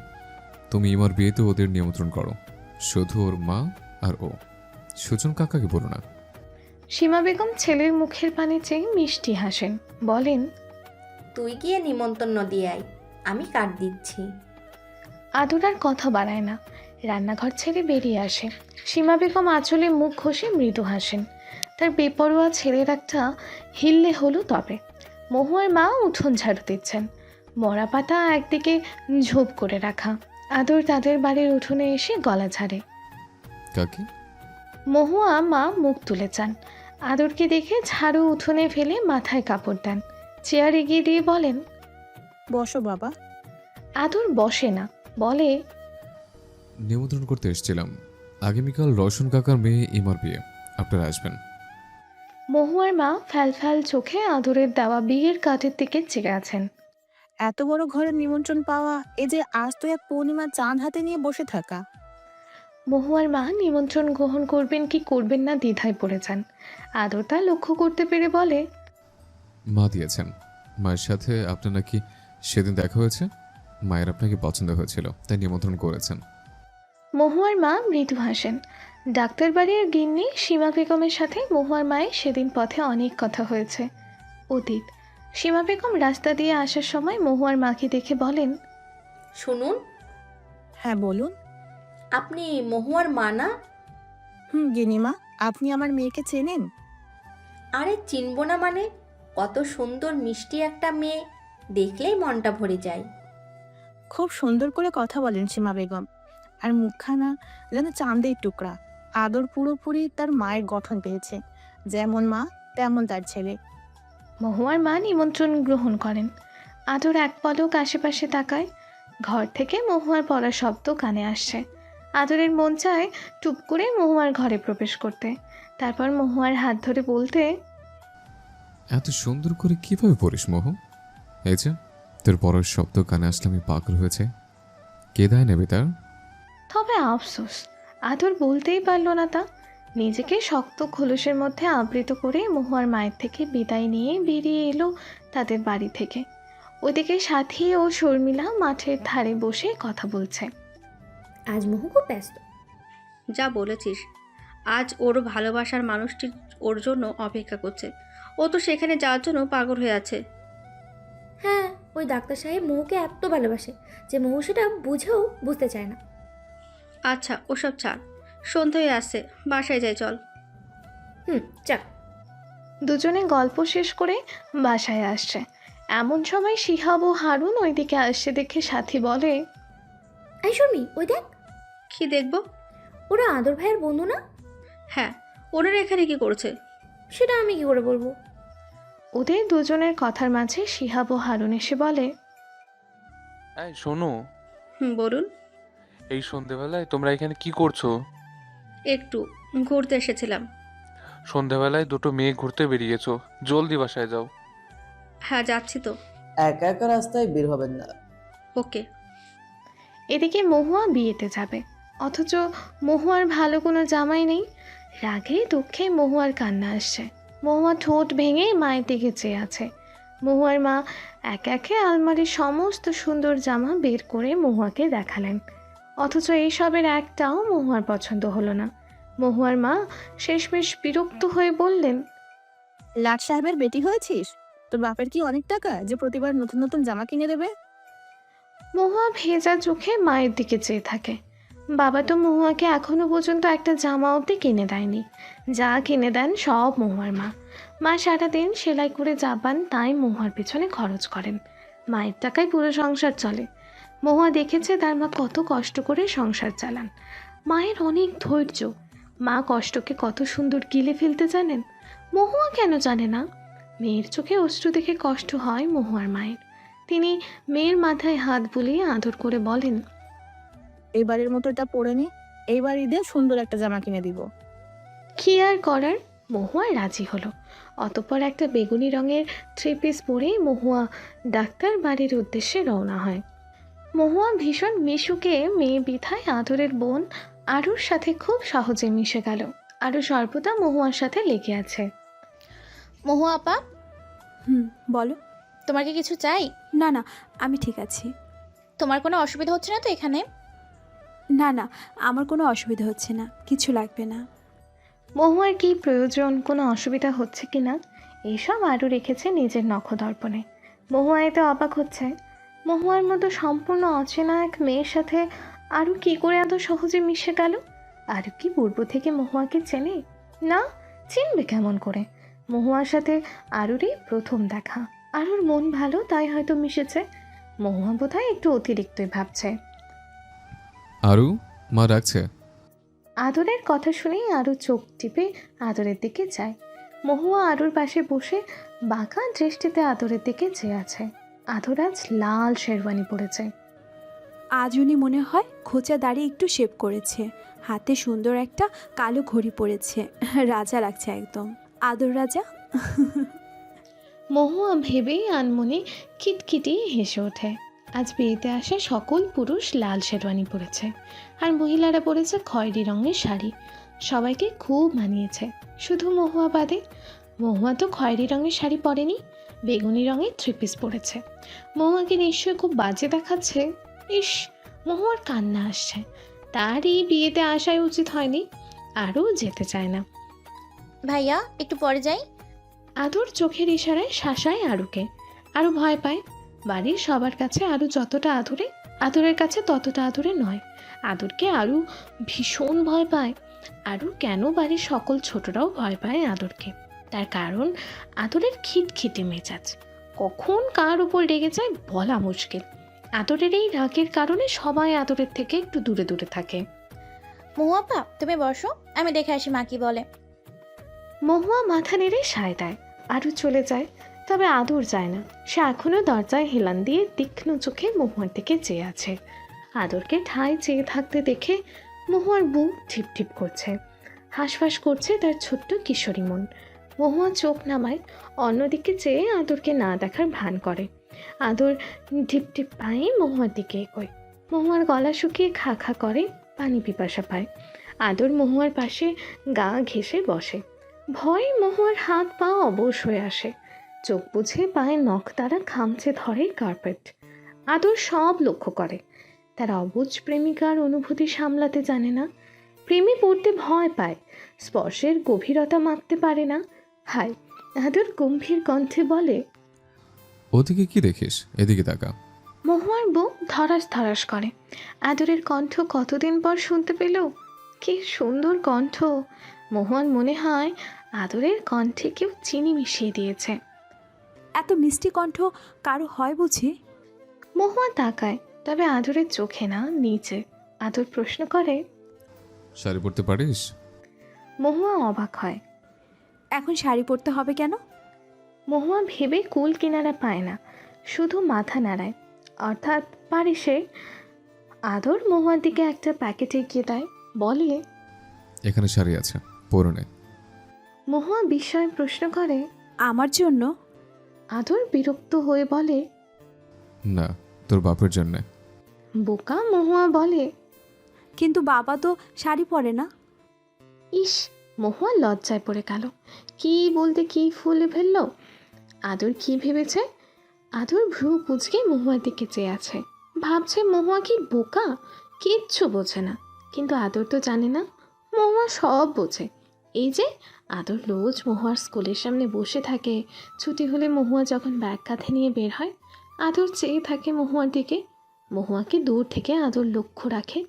তুমি আমার বিয়েতে ওদের নিমন্ত্রণ করো, শুধু ওর মা আর ও। সুজন কাকাকে বলো না। সীমা বেগম ছেলের মুখের পানে চেয়ে মিষ্টি হাসেন, বলেন, তুই গিয়ে নিমন্ত্রণ দিয়ে আয়, আমি কাট দিচ্ছি। আদর আর কথা বাড়ায় না, রান্নাঘর ছেড়ে বেরিয়ে আসে। সীমা বেগম আঁচলে মুখ ঘষে মৃদু হাসেন। তার বেপরোয়া ছেলের একটা হিল্লে হলো তবে। মহুয়ার মা উঠোন ঝাড়ু দিচ্ছেন, মরা পাতা একদিকে ঝোপ করে রাখা। আদর তাদের বাড়ির উঠোনে এসে গলা ঝাড়ে। কাকি? মহুয়া মা মুখ তুলে চান। আদরকে দেখে ঝাড়ু উঠোনে ফেলে মাথায় কাপড় দেন, চেয়ার এগিয়ে দিয়ে বলেন, বসো বাবা। আদর বসে না, বলে, নিমন্ত্রণ করতে এসেছিলাম। আগামীকাল রওশন কাকার মেয়ে ইমার বিয়ে, আপনারা আসবেন। মহুয়ার মা ফ্যাল ফ্যাল চোখে আদরের দেওয়া বিয়ের কাঠের দিকে চেয়ে আছেন। এত বড় ঘরের নিমন্ত্রণ পাওয়া, এ যে আজ তো এক পূর্ণিমা চাঁদ হাতে নিয়ে বসে থাকা। মহুয়ার মা নিমন্ত্রণ গ্রহণ করবেন কি করবেন না দ্বিধায় পড়ে যান। আদর তা লক্ষ্য করতে পেরে বলে, মা দিয়েছেন। মায়ের সাথে আপনার নাকি সেদিন দেখা হয়েছে, মায়ের আপনাকে পছন্দ হয়েছিল তাই নিমন্ত্রণ করেছেন। মহুয়ার মা মৃদু হাসেন। ডাক্তার বাড়ির গিন্নি সীমা বেগমের সাথে মহুয়ার মায়ের সেদিন পথে অনেক কথা হয়েছে। অতীত। সীমা বেগম রাস্তা দিয়ে আসার সময় মহুয়ার মাকে দেখে বলেন, শুনুন, হ্যাঁ বলুন। আপনি মহুয়ার মা না? গিনিমা, আপনি আমার মেয়েকে চেনেন? আরে চিনব না মানে? কত সুন্দর মিষ্টি একটা মেয়ে, দেখলেই মনটা ভরে যায়। খুব সুন্দর করে কথা বলেন সীমা বেগম, আর মুখখানা যেন চাঁদের টুকরা। আদর পুরোপুরি তার মায়ের গঠন পেয়েছে, যেমন মা তেমন তার ছেলে। মহুয়ার মা নিমন্ত্রণ গ্রহণ করেন। আদর এক পলক আশেপাশে তাকায়। ঘর থেকে মহুয়ার পড়া শব্দ কানে আসছে। আদরের মন চায় টুপ করে মহুয়ার ঘরে প্রবেশ করতে, তারপর মহুয়ার হাত ধরে বলতে, এত সুন্দর করে কিভাবে পড়িস মহু? এই যে তোর পড়ার শব্দ কানে আসলে আমি পাগল হয়েছে। কে দায় নেবে তার? তবে আফসোস, আদর বলতেই পারল না তা। নিজেকে শক্ত খোলসের মধ্যে আবৃত করে মহুয়ার মায়ের থেকে বিদায় নিয়ে বেরিয়ে এলো তাদের বাড়ি থেকে। ওদিকে সাথী ও শর্মিলা মাঠের ধারে বসে কথা বলছে। আজ মহু খুব ব্যস্ত। যা বলেছিস, আজ ওর ভালোবাসার মানুষটি ওর জন্য অপেক্ষা করছে। ও তো সেখানে যাওয়ার জন্য পাগল হয়ে আছে। হ্যাঁ, ওই ডাক্তার সাহেব মহুকে এত ভালোবাসে যে মহু সেটা বুঝেও বুঝতে চায় না। আচ্ছা ওসব ছাড়, সন্ধ্যা হয়ে আসছে, বাসায় যাই চল। চল। দুজনে গল্প শেষ করে বাসায় আসছে। এমন সময় শিহাব ও হারুন ওইদিকে আসছে দেখে সাথী বলে, এই শর্মি, ওই দেখ। কি দেখবো? ওরা আদর ভাইয়ের বন্ধু না? হ্যাঁ, ওনারা এখানে কি করছে? সেটা আমি কি করে বলবো? ওদের দুজনের কথার মাঝে শিহাব ও হারুন এসে বলে, এই শোনো, বলুন। এই সন্ধেবেলায় তোমরা এখানে কি করছো? একটু ঘুরতে এসেছিলাম। সন্ধেবেলায় দুটো মেয়ে ঘুরতে বেরিয়েছো, জলদি বাসায় যাও। হ্যাঁ যাচ্ছি তো। একা একা রাস্তায় বের হবেন না। ওকে। এদিকে মহুয়া বিয়েতে যাবে, অথচ মহুয়ার ভালো কোনো জামাই নেই। রাগে দুঃখে মহুয়ার কান্না আসছে। মহুয়া ঠোঁট ভেঙে মায়ের দিকে চেয়ে আছে। মহুয়ার মা এক একে আলমারির সমস্ত সুন্দর জামা বের করে মহুয়াকে দেখালেন, অথচ এইসবের একটাও মহুয়ার পছন্দ হলো না। মহুয়ার মা শেষমেশ বিরক্ত হয়ে বললেন, লাট সাহেবের বেটি হয়েছিস? তোর বাপের কি অনেক টাকা যে প্রতিবার নতুন নতুন জামা কিনে দেবে? মহুয়া ভেজা চোখে মায়ের দিকে চেয়ে থাকে। বাবা তো মহুয়াকে এখনো পর্যন্ত একটা জামা অবধি কিনে দেয়নি। যা কিনে দেন সব মহুয়ার মা। মা সারাদিন সেলাই করে যা পান তাই মহুয়ার পেছনে খরচ করেন। মায়ের টাকায় পুরো সংসার চলে। মহুয়া দেখেছে তার মা কত কষ্ট করে সংসার চালান। মায়ের অনেক ধৈর্য। মা কষ্টকে কত সুন্দর গিলে ফেলতে জানেন। মহুয়া কেন জানে না? মেয়ের চোখে অশ্রু দেখে কষ্ট হয় মহুয়ার মায়ের। তিনি মেয়ের মাথায় হাত বুলিয়ে আদর করে বলেন, এইবারের মতো এটা পরে নে, এইবার ঈদে সুন্দর একটা জামা কিনে দিব। কি আর করার, মহুয়া রাজি হলো। অতঃপর একটা বেগুনি রঙের 3 পিস পরে মহুয়া ডাক্তার বাড়ির উদ্দেশ্যে রওনা হয়। মহুয়া ভীষণ মিশুকে মেয়ে বিথায় আদরের বোন আরুর সাথে খুব সহজে মিশে গেল। আরু সর্বদা মহুয়ার সাথে লেগে আছে। মহুয়া আপা, বলো। তোমার কি কিছু চাই? না না, আমি ঠিক আছি। তোমার কোনো অসুবিধা হচ্ছে না তো এখানে? না না, আমার কোনো অসুবিধা হচ্ছে না, কিছু লাগবে না। মহুয়ার কি প্রয়োজন, কোনো অসুবিধা হচ্ছে কি না, এইসব আরও রেখেছে নিজের নখদর্পণে। মহুয়া এতে অবাক হচ্ছে। মহুয়ার মতো সম্পূর্ণ অচেনা এক মেয়ের সাথে আরও কী করে এত সহজে মিশে গেল? আরও কি পূর্ব থেকে মহুয়াকে চেনে? না, চিনবে কেমন করে? মহুয়ার সাথে আরুরই প্রথম দেখা। আরুর মন ভালো তাই হয়তো মিশেছে। মহুয়া বোধহয় একটু অতিরিক্তই ভাবছে। আরু, মা রাখছে। আদরের কথা শুনেই আরও চোখ টিপে আদরের দিকে যায়। মহুয়া আরুর পাশে বসে বাঁকা দৃষ্টিতে আদরের দিকে চেয়ে আছে। আদর আজ লাল শেরওয়ানি পরেছে। আজ উনি মনে হয় খোঁচা দাড়ি একটু শেভ করেছে, হাতে সুন্দর একটা কালো ঘড়ি পরেছে। রাজা লাগছে একদম, আদর রাজা। মহুয়া ভেবেই আনমনে খিটখিটি হেসে ওঠে। আজ বিয়েতে আসা সকল পুরুষ লাল শেরওয়ানি পরেছে আর মহিলারা পরেছে খয়েরি রঙের শাড়ি। সবাইকে খুব মানিয়েছে, শুধু মহুয়া বাদে। মহুয়া তো খয়েরি রঙের শাড়ি পরেনি, বেগুনি রঙের থ্রি পিস পরেছে। মহুয়াকে নিশ্চয়ই খুব বাজে দেখাচ্ছে। ইস, মহুয়ার কান্না আসছে। তার এই বিয়েতে আসাই উচিত হয়নি। আরও যেতে চায় না। ভাইয়া একটু পরে যাই। আদর চোখের ইশারায় শাসায় আরুকে। আরু ভয় পায়। বাড়ির সবার কাছে আরু যতটা আদুরে, আদরের কাছে ততটা আদুরে নয়। আদরকে আরু ভীষণ ভয় পায়। আরু কেন বাড়ির সকল ছোটরাও ভয় পায় আদরকে, তার কারণ আদরের খিটখিটে মেজাজ। কখন কার উপর রেগে যায় বলা মুশকিল। আদরের এই রাগের কারণে সবাই আদরের থেকে একটু দূরে দূরে থাকে। মহুয়া আপা তুমি বসো, আমি দেখে আসি মা কি বলে। মহুয়া মাথা নেড়ে সায় দেয়। আরু চলে যায়, তবে আদর যায় না। সে এখনও দরজায় হেলান দিয়ে তীক্ষ্ণ চোখে মহুয়ার দিকে চেয়ে আছে। আদরকে ঠায় চেয়ে থাকতে দেখে মহুয়ার বুক ঠিপ ঠিপ করছে, হাঁসফাঁস করছে তার ছোট্ট কিশোরী মন। মহুয়া চোখ নামায়, অন্যদিকে চেয়ে আদরকে না দেখার ভান করে। আদর টিপ টিপ পায়ে মহুয়ার দিকে এগোয়। মহুয়ার গলা শুকিয়ে খা খা করে, পানি পিপাসা পায়। আদর মহুয়ার পাশে গা ঘেঁষে বসে। ভয়ে মহুয়ার হাত পা অবশ হয়ে আসে। চোখ বুঝে পায়ে নখ দ্বারা খামচে ধরে কার্পেট। আদর সব লক্ষ্য করে। তার অবুঝ প্রেমিকার অনুভূতি সামলাতে জানে না। প্রেমে পড়তে ভয় পায়, স্পর্শের গভীরতা মাপতে পারে না। হায়, আদর গম্ভীর কণ্ঠে বলে, ওদিকে কি দেখিস, এদিকে তাকা। মহুয়ার বুক ধরাস ধরাস করে। আদরের কণ্ঠ কতদিন পর শুনতে পেল। কি সুন্দর কণ্ঠ! মহুয়ার মনে হয় আদরের কণ্ঠে কেউ চিনি মিশিয়ে দিয়েছে। এত মিষ্টি কণ্ঠ কারো হয় বুঝি? মহুয়া তাকায়, তবে আদরের চোখে না, নিচে। আদর প্রশ্ন করে, শাড়ি পরতে পারিস? মহুয়া অবাক হয়। এখন শাড়ি পরতে হবে কেন? মহুয়া ভেবে কুল কিনারা পায় না, শুধু মাথা নাড়ায়। অর্থাৎ পারে সে। আদর মহুয়ার দিকে একটা প্যাকেট এগিয়ে দেয়, বলে, এখানে শাড়ি আছে, পরে নে। মহুয়া বিস্ময়ে প্রশ্ন করে, আমার জন্য? আদর বিরক্ত হয়ে বলে, না, তোর বাপের জন্যে। বোকা মহুয়া বলে, কিন্তু বাবা তো শাড়ি পরে না। ইস, মহুয়া লজ্জায় পড়ে গেল। কি বলতে কি ফুলে ফেলল। আদর কি ভেবেছে? আদর ভ্রু কুঁচকে মহুয়ার দিকে চেয়ে আছে, ভাবছে মহুয়া কি বোকা, কিচ্ছু বোঝে না। কিন্তু আদর তো জানে না, মহুয়া সব বোঝে। এই যে আদর রোজ মহুয়ার স্কুলের সামনে বসে থাকে। ছুটি হলে মহুয়া যখন ব্যাগ কাঁধে নিয়ে বের হয়, আদর চেয়ে থাকে মহুয়ার দিকে। মহুয়াকে দূর থেকে আদর লক্ষ্য রাখে,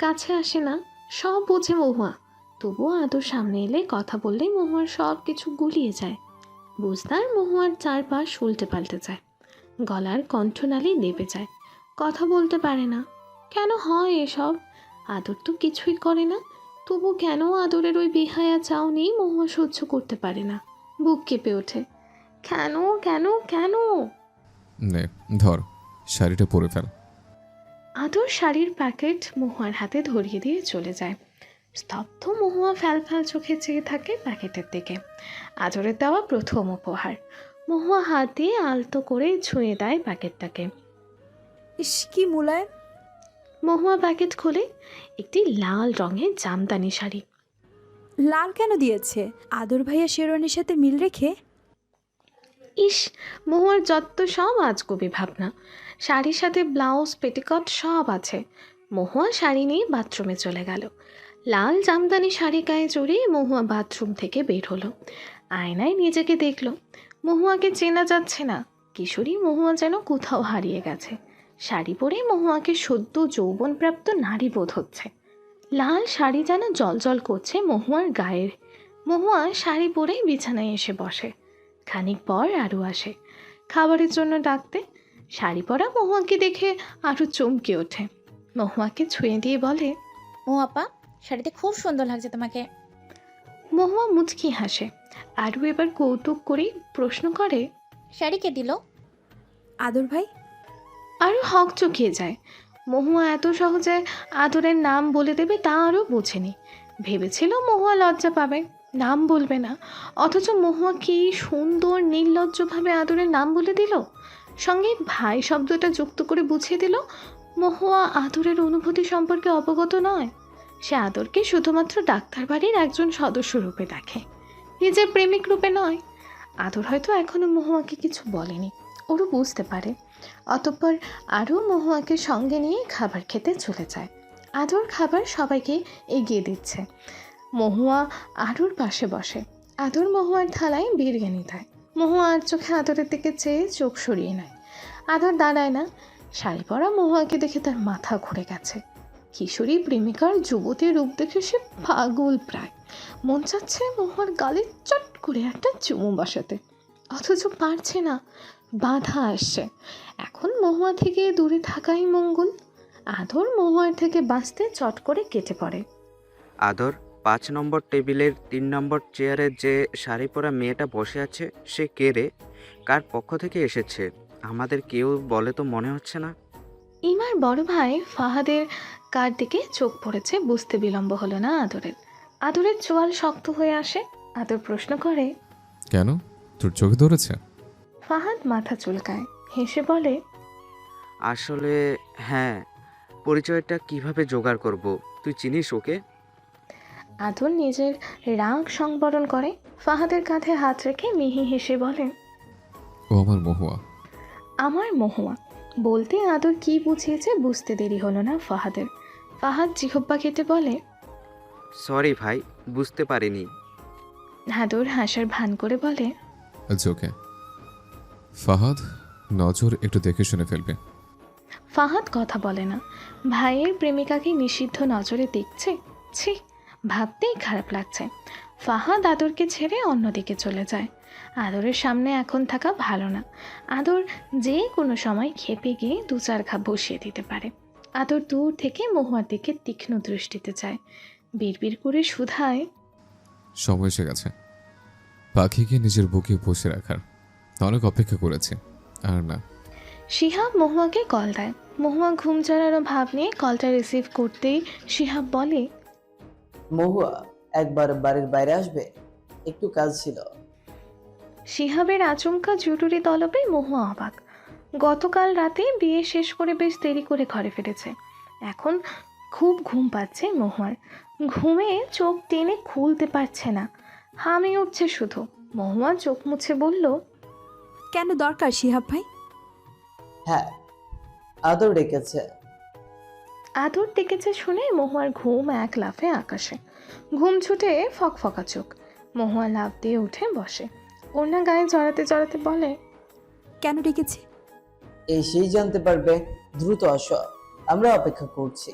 কাছে আসে না। সব বোঝে মহুয়া, তবুও আদর সামনে এলে কথা বললেই মহুয়ার সব কিছু গুলিয়ে যায়। বুঝতার মহুয়ার চারপাশ উল্টে পাল্টে যায়, গলার কণ্ঠনালী নেবে যায়, কথা বলতে পারে না। কেন হয় এসব? আদর তো কিছুই করে না, তবু কেন আদরের ওই বেহায়া চাউনি মহুয়া সহ্য করতে পারে না। বুক কেঁপে ওঠে। কেন কেন কেন? নে ধর, শাড়িটা পরে ফেল। আদর শাড়ির প্যাকেট মহুয়ার হাতে ধরিয়ে দিয়ে চলে যায়। স্তব্ধ মহুয়া ফ্যাল ফ্যাল চোখে চেয়ে থাকে প্যাকেটের দিকে। আদরের দেওয়া প্রথম উপহার। মহুয়া হাত দিয়ে আলতো করে ছুঁয়ে দেয় প্যাকেটটাকে। ইস, কি মুলায়ম! মহুয়া প্যাকেট খুলে একটি লাল রঙের জামদানি শাড়ি। লাল কেন দিয়েছে? আদর ভাইয়া শেরওয়ানির সাথে মিল রেখে? ইস, মহুয়ার যত সব আজগুবি ভাবনা। শাড়ির সাথে ব্লাউজ, পেটিকট সব আছে। মহুয়া শাড়ি নিয়ে বাথরুমে চলে গেল। লাল জামদানি শাড়ি গায়ে জড়িয়ে মহুয়া বাথরুম থেকে বের হলো। আয়নায় নিজেকে দেখল। মহুয়াকে চেনা যাচ্ছে না। কিশোরী মহুয়া যেন কোথাও হারিয়ে গেছে। শাড়ি পরে মহুয়াকে সদ্য যৌবনপ্রাপ্ত নারী বোধ হচ্ছে। লাল শাড়ি যেন জলজল করছে মহুয়ার গায়ের। মহুয়া শাড়ি পরে বিছানায় এসে বসে। খানিক পর আরু আসে খাবারের জন্য ডাকতে। শাড়ি পরা মহুয়াকে দেখে আরু চমকে ওঠে। মহুয়াকে ছুঁয়ে দিয়ে বলে, ও আপা, শাড়িতে খুব সুন্দর লাগছে তোমাকে। মহুয়া মুচকি হাসে। আরু এবার কৌতুক করে প্রশ্ন করে, শাড়ি কে দিল? আদর ভাই। আরু হক চকিয়ে যায়। মহুয়া এত সহজে আদরের নাম বলে দেবে তা আরও বোঝেনি। ভেবেছিল মহুয়া লজ্জা পাবে, নাম বলবে না, অথচ মহুয়া কি সুন্দর নির্লজ্জভাবে আদরের নাম বলে দিল। সঙ্গে ভাই শব্দটা যুক্ত করে বুঝিয়ে দিল মহুয়া আদরের অনুভূতি সম্পর্কে অবগত নয়। সে আদরকে শুধুমাত্র ডাক্তার বাড়ির একজন সদস্য রূপে দেখে, নিজের প্রেমিক রূপে নয়। আদর হয়তো এখনো মহুয়াকে কিছু বলেনি, ওরও বুঝতে পারে। অতঃপর আরও মহুয়াকে সঙ্গে নিয়ে খাবার খেতে চলে যায়। আদর খাবার সবাইকে এগিয়ে দিচ্ছে। মহুয়া আদর পাশে বসে। আদর মহুয়ার থালায় বিরিয়ানি দেয়। মহুয়া আর চোখে আদরের দিকে চেয়ে চোখ সরিয়ে নেয়। আদর দাঁড়ায় না। শাড়ি পরা মহুয়াকে দেখে তার মাথা ঘুরে গেছে। কিশোরী প্রেমিকার যুবতীর রূপ দেখে সে পাগল প্রায়। মন চাচ্ছে মহুয়ার গালে চট করে একটা চুমু বসাতে, অথচ পারছে না, বাধা আসছে। এখন মহুয়া থেকে দূরে থাকাই মঙ্গল। আদর মহুয়ার থেকে বাঁচতে চট করে কেটে পড়ে। আদর, 5 নম্বর টেবিলের 3 নম্বর চেয়ারে যে শাড়ি পরা মেয়েটা বসে আছে সে কে রে? কার পক্ষ থেকে এসেছে? আমাদের কেউ বলে তো মনে হচ্ছে না। ইমার বড় ভাই ফাহাদের কার দিকে চোখ পড়েছে বুঝতে বিলম্ব হলো না আদরের। আদরের চোয়াল শক্ত হয়ে আসে। আদর প্রশ্ন করে, কেন, তোর চোখে ধরেছে? ফাহাদ মাথা চুলকায়, হেসে বলে, আসলে হ্যাঁ, পরিচয়টা কিভাবে জোগাড় করব? তুই চিনিস ওকে? আদর নিজের রাগ সংবরণ করে ফাহাদের কাঁধে হাত রেখে মিহি হেসে বলে, ও আমার মহুয়া। আমার মহুয়া বলতে আদর কি বুঝিয়েছে বুঝতে দেরি হলো না ফাহাদের। ফাহাদ জিহ্বা কেটে বলে, সরি ভাই, বুঝতে পারিনি। আদর হাসার ভান করে বলে, ওকে ফাহাদ, নজর একটু দেখে শুনে ফেলবে। ফাহাদ কথা বলে না। ভাইয়ের প্রেমিকাকে নিষিদ্ধ নজরে দেখছে, ছি, ভাবতেই খারাপ লাগছে। ফাহাদ আদরকে ছেড়ে অন্যদিকে চলে যায়। আদরের সামনে এখন থাকা ভালো না। আদর যে কোনো সময় খেপে গিয়ে 2-4 ঘা বসিয়ে দিতে পারে। আদর দূর থেকে মহুয়ার দিকে তীক্ষ্ণ দৃষ্টিতে চায়, বিড়বিড় করে শুধায়, সময় এসে গেছে পাখিকে নিজের বুকে বসে রাখার। অনেক অপেক্ষা করেছে। আর না। শিহাব মহুয়াকে কল দেয়। মহুয়া ঘুম চড়ানো ভাব নিয়ে কলটা রিসিভ করতেই শিহাব বলে, মহুয়া, একবার বাড়ির বাইরে আসবে, একটু কাজ ছিল। শিহাবের আচমকা জরুরি তলবে মহুয়া অবাক। গতকাল রাতে বিয়ে শেষ করে বেশ দেরি করে ঘরে ফিরেছে। এখন খুব ঘুম পাচ্ছে মহুয়ার। ঘুমে চোখ টেনে খুলতে পারছে না, হামি উঠছে শুধু। মহুয়া চোখ মুছে বলল, কেন দরকার শিহাব ভাই? হ্যাঁ, আদর ডেকেছে। আদর ডেকেছে শুনে মহুয়ার ঘুম এক লাফে আকাশে। ঘুম ছুটে ফকফকা চোখ। মহুয়া লাফ দিয়ে উঠে বসে, ওড়না গায়ে জড়াতে জড়াতে বলে, কেন ডেকেছে? এই সেই জানতে পারবে, দ্রুত আসো, আমরা অপেক্ষা করছি।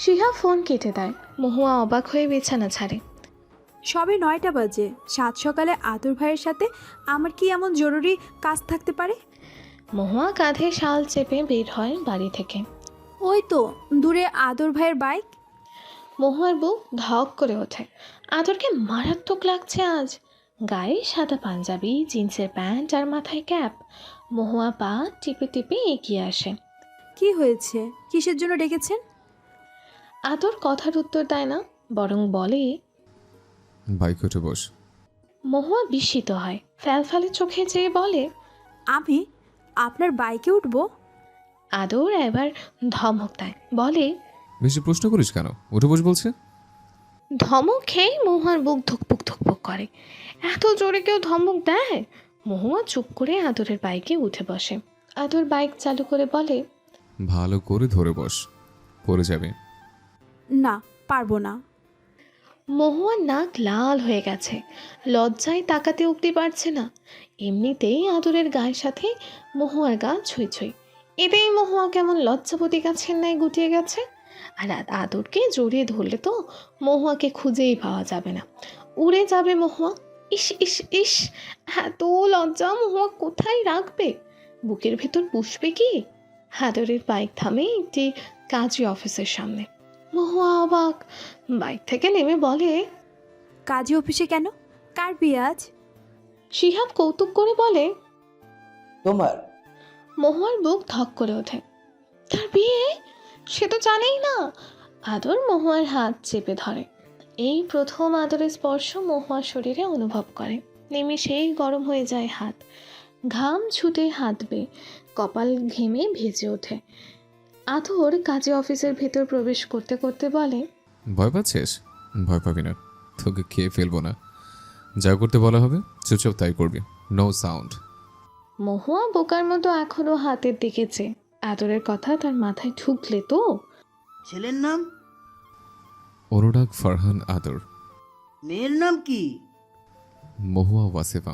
শিহা ফোন কেটে দেয়। মহুয়া অবাক হয়ে বিছানা ছাড়ে। সবে 9টা বাজে, 7 সকালে আদর ভাইয়ের সাথে আমার কি এমন জরুরি কাজ থাকতে পারে? মহুয়া কাঁধে শাল চেপে বের হয় বাড়ি থেকে। ওই তো দূরে আদর ভাইয়ের বাইক। মহুয়ার বুক ধক করে ওঠে। আদরকে মারাত্মক লাগছে আজ। গায়ে সাদা পাঞ্জাবি, জিন্সের প্যান্ট আর মাথায় ক্যাপ। মহুয়া পা টিপে টিপে এগিয়ে আসে। কি হয়েছে? কিসের জন্য ডেকেছেন? আদর কথার উত্তর দেয় না, বরং বলে, বাইক উঠে বস। মহুয়া বিস্মিত হয়, ফ্যালফ্যালে চোখে চেয়ে বলে, আমি আপনার বাইকে উঠবো? আদর এবার ধমক দেয়, বলে, বেশি প্রশ্ন করিস কেন, উঠে বস বলছে। ধমক খেয়ে মহুয়ার বুক ধুকপুক ধুকপুক করে। এত জোরে কেউ ধমক দেয়? মহুয়া চুপ করে আদরের বাইকে উঠে বসে। আদর বাইক চালু করে বলে, ভালো করে ধরে বস, পড়ে যাবে। না, পারবো না। মহুয়ার নাক লাল হয়ে গেছে, লজ্জায় তাকাতে উঠতে পারছে না। এমনিতেই আদরের গায়ের সাথে মহুয়ার গা ছুঁই ছুঁই। এতেই মহুয়া কেমন লজ্জাপতি গাছের ন্যায় গুটিয়ে গেছে। আর আদরকে জড়িয়ে ধরলে তো মহুয়াকে খুঁজেই পাওয়া যাবে না, উড়ে যাবে মহুয়া। ইস ইস ইস, এত লজ্জা মহুয়া কোথায় রাখবে? বুকের ভেতর পুষবে কি? আদরের বাইক থামে একটি কাজী অফিসের সামনে। মহুয়া অবাক, বাইক থেকে নেমে বলে, কাজী অফিসে কেন? কার বিয়ে আজ? শিহাব কৌতুক করে বলে, তোমার। মহুয়ার বুক ধক করে ওঠে। তার বিয়ে? সে তো জানেই না। আদর মহুয়ার হাত চেপে ধরে। এই প্রথম আদরের স্পর্শ মহুয়ার শরীরে অনুভব করে। নিমিষেই গরম হয়ে যায় হাত। ঘাম ছুটে হাত বেয়ে কপাল ঘেমে ভেজে ওঠে। আথর কাজে অফিসের ভেতর প্রবেশ করতে করতে বলে, ভয় পাচ্ছিস? ভয় পাবি না, তোকে খেয়ে ফেলবো না। যা করতে বলা হবে চুপচাপ তাই করবি, নো সাউন্ড। মহুয়া বোকার মতো এখনো হাতের দিকে চেয়ে। আদরের কথা তার মাথায় ঢুকলে তো। ছেলের নাম? অনুরাগ ফারহান আদর। মেয়ের নাম কি? মহুয়া ওয়াসিফা।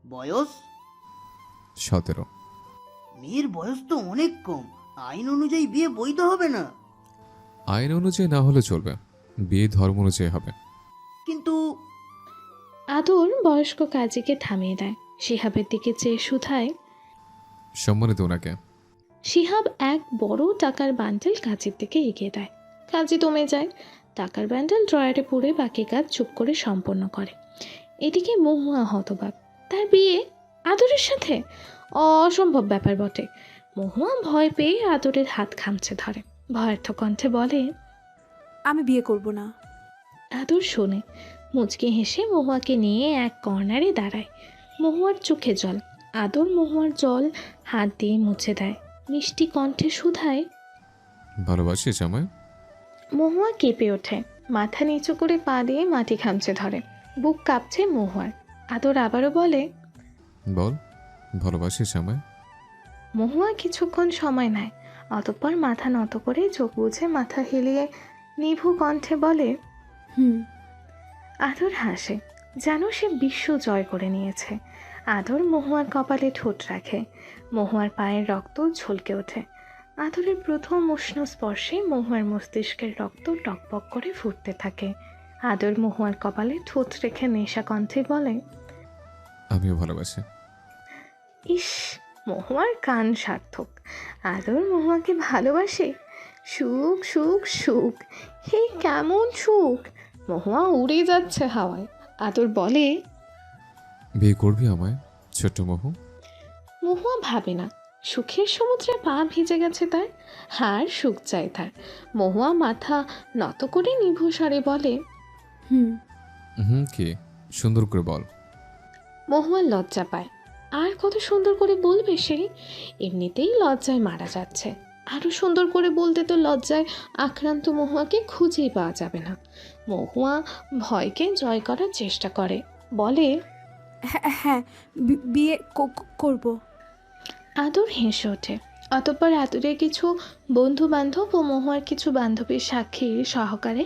বয়স? 17। মেয়ের বয়স তো অনেক কম, আইন অনুযায়ী বিয়ে বৈধ হবে না। আইন অনুযায়ী না হলে চলবে, বিয়ে ধর্ম অনুযায়ী হবে। কিন্তু আদর বয়স্ক কাজীকে থামিয়ে দেয়। শিহাবের দিকে চেয়ে শুধায়। সম্মানিত ওনাকে। শিহাব এক বড় টাকার বান্ডেল কাজীর দিকে এগিয়ে দেয়। কাজী দমে যায়। টাকার বান্ডেল ড্রয়ারে পুরে বাকি কাজ চুপ করে সম্পন্ন করে। এদিকে মহুয়া হতবাক। তার বিয়ে আদরের সাথে? অসম্ভব ব্যাপার বটে। মহুয়া ভয় পেয়ে আদরের হাত খামচে ধরে, ভয়ার্থ কণ্ঠে বলে, আমি বিয়ে করব না। আদর শোনে, মুচকি হেসে মহুয়াকে নিয়ে এক কর্নারে দাঁড়ায়। মহুয়ার চোখে জল। আদর মহুয়ার জল হাত দিয়ে মুছে দেয়, মিষ্টি কণ্ঠে শুধায়। ভালোবাসিস আমায়? মহুয়া কেঁপে ওঠে, মাথা নিচু করে পা দিয়ে মাটি খামচে ধরে। বুক কাঁপছে মহুয়ার। আদর আবারও বলে, বল, ভালোবাসিস আমায়? মহুয়া কিছুক্ষণ সময় নেয়, অতঃপর মাথা নত করে চোখ বুঝে মাথা হেলিয়ে নিভু কণ্ঠে বলে, হুম। আদর হাসে, যেন সে বিশ্ব জয় করে নিয়েছে। আদর মহুয়ার কপালে ঠোঁট রাখে। মহুয়ার পায়ের রক্ত ঝলকে ওঠে। আদরের প্রথম উষ্ণ স্পর্শে মহুয়ার মস্তিষ্কের রক্ত টকবক করে ফুটতে থাকে। আদর মহুয়ার কপালে ঠোঁট রেখে নেশা কণ্ঠে বলে, আমিও ভালোবাসি। ইস, মহুয়ার কান সার্থক। আদর মহুয়াকে ভালোবাসে। সুখ সুখ সুখ, হে কেমন সুখ! মহুয়া উড়ে যাচ্ছে হাওয়ায়। আদর বলে, বিয়ে করবি আমায় ছোট্ট মহু? মহুয়া ভাবে না। সুখের সমুদ্রে পা ভিজে গেছে তার, হার সুখ চায় তার। মহুয়া মাথা নত করে নিভু স্বরে বলে, হুম। কি সুন্দর করে বল। মহুয়া লজ্জা পায়। আর কত সুন্দর করে বলবে সে? এমনিতেই লজ্জায় মারা যাচ্ছে, আরো সুন্দর করে বলতে তো লজ্জায় আক্রান্ত মহুয়াকে খুঁজেই পাওয়া যাবে না। মহুয়া ভয়কে জয় করার চেষ্টা করে, বলে, হ্যাঁ, বিয়ে করব। আদর হেসে ওঠে। অতঃপর আদরের কিছু বন্ধু বান্ধব ও মহুয়ার কিছু বান্ধবীর সাক্ষীর সহকারে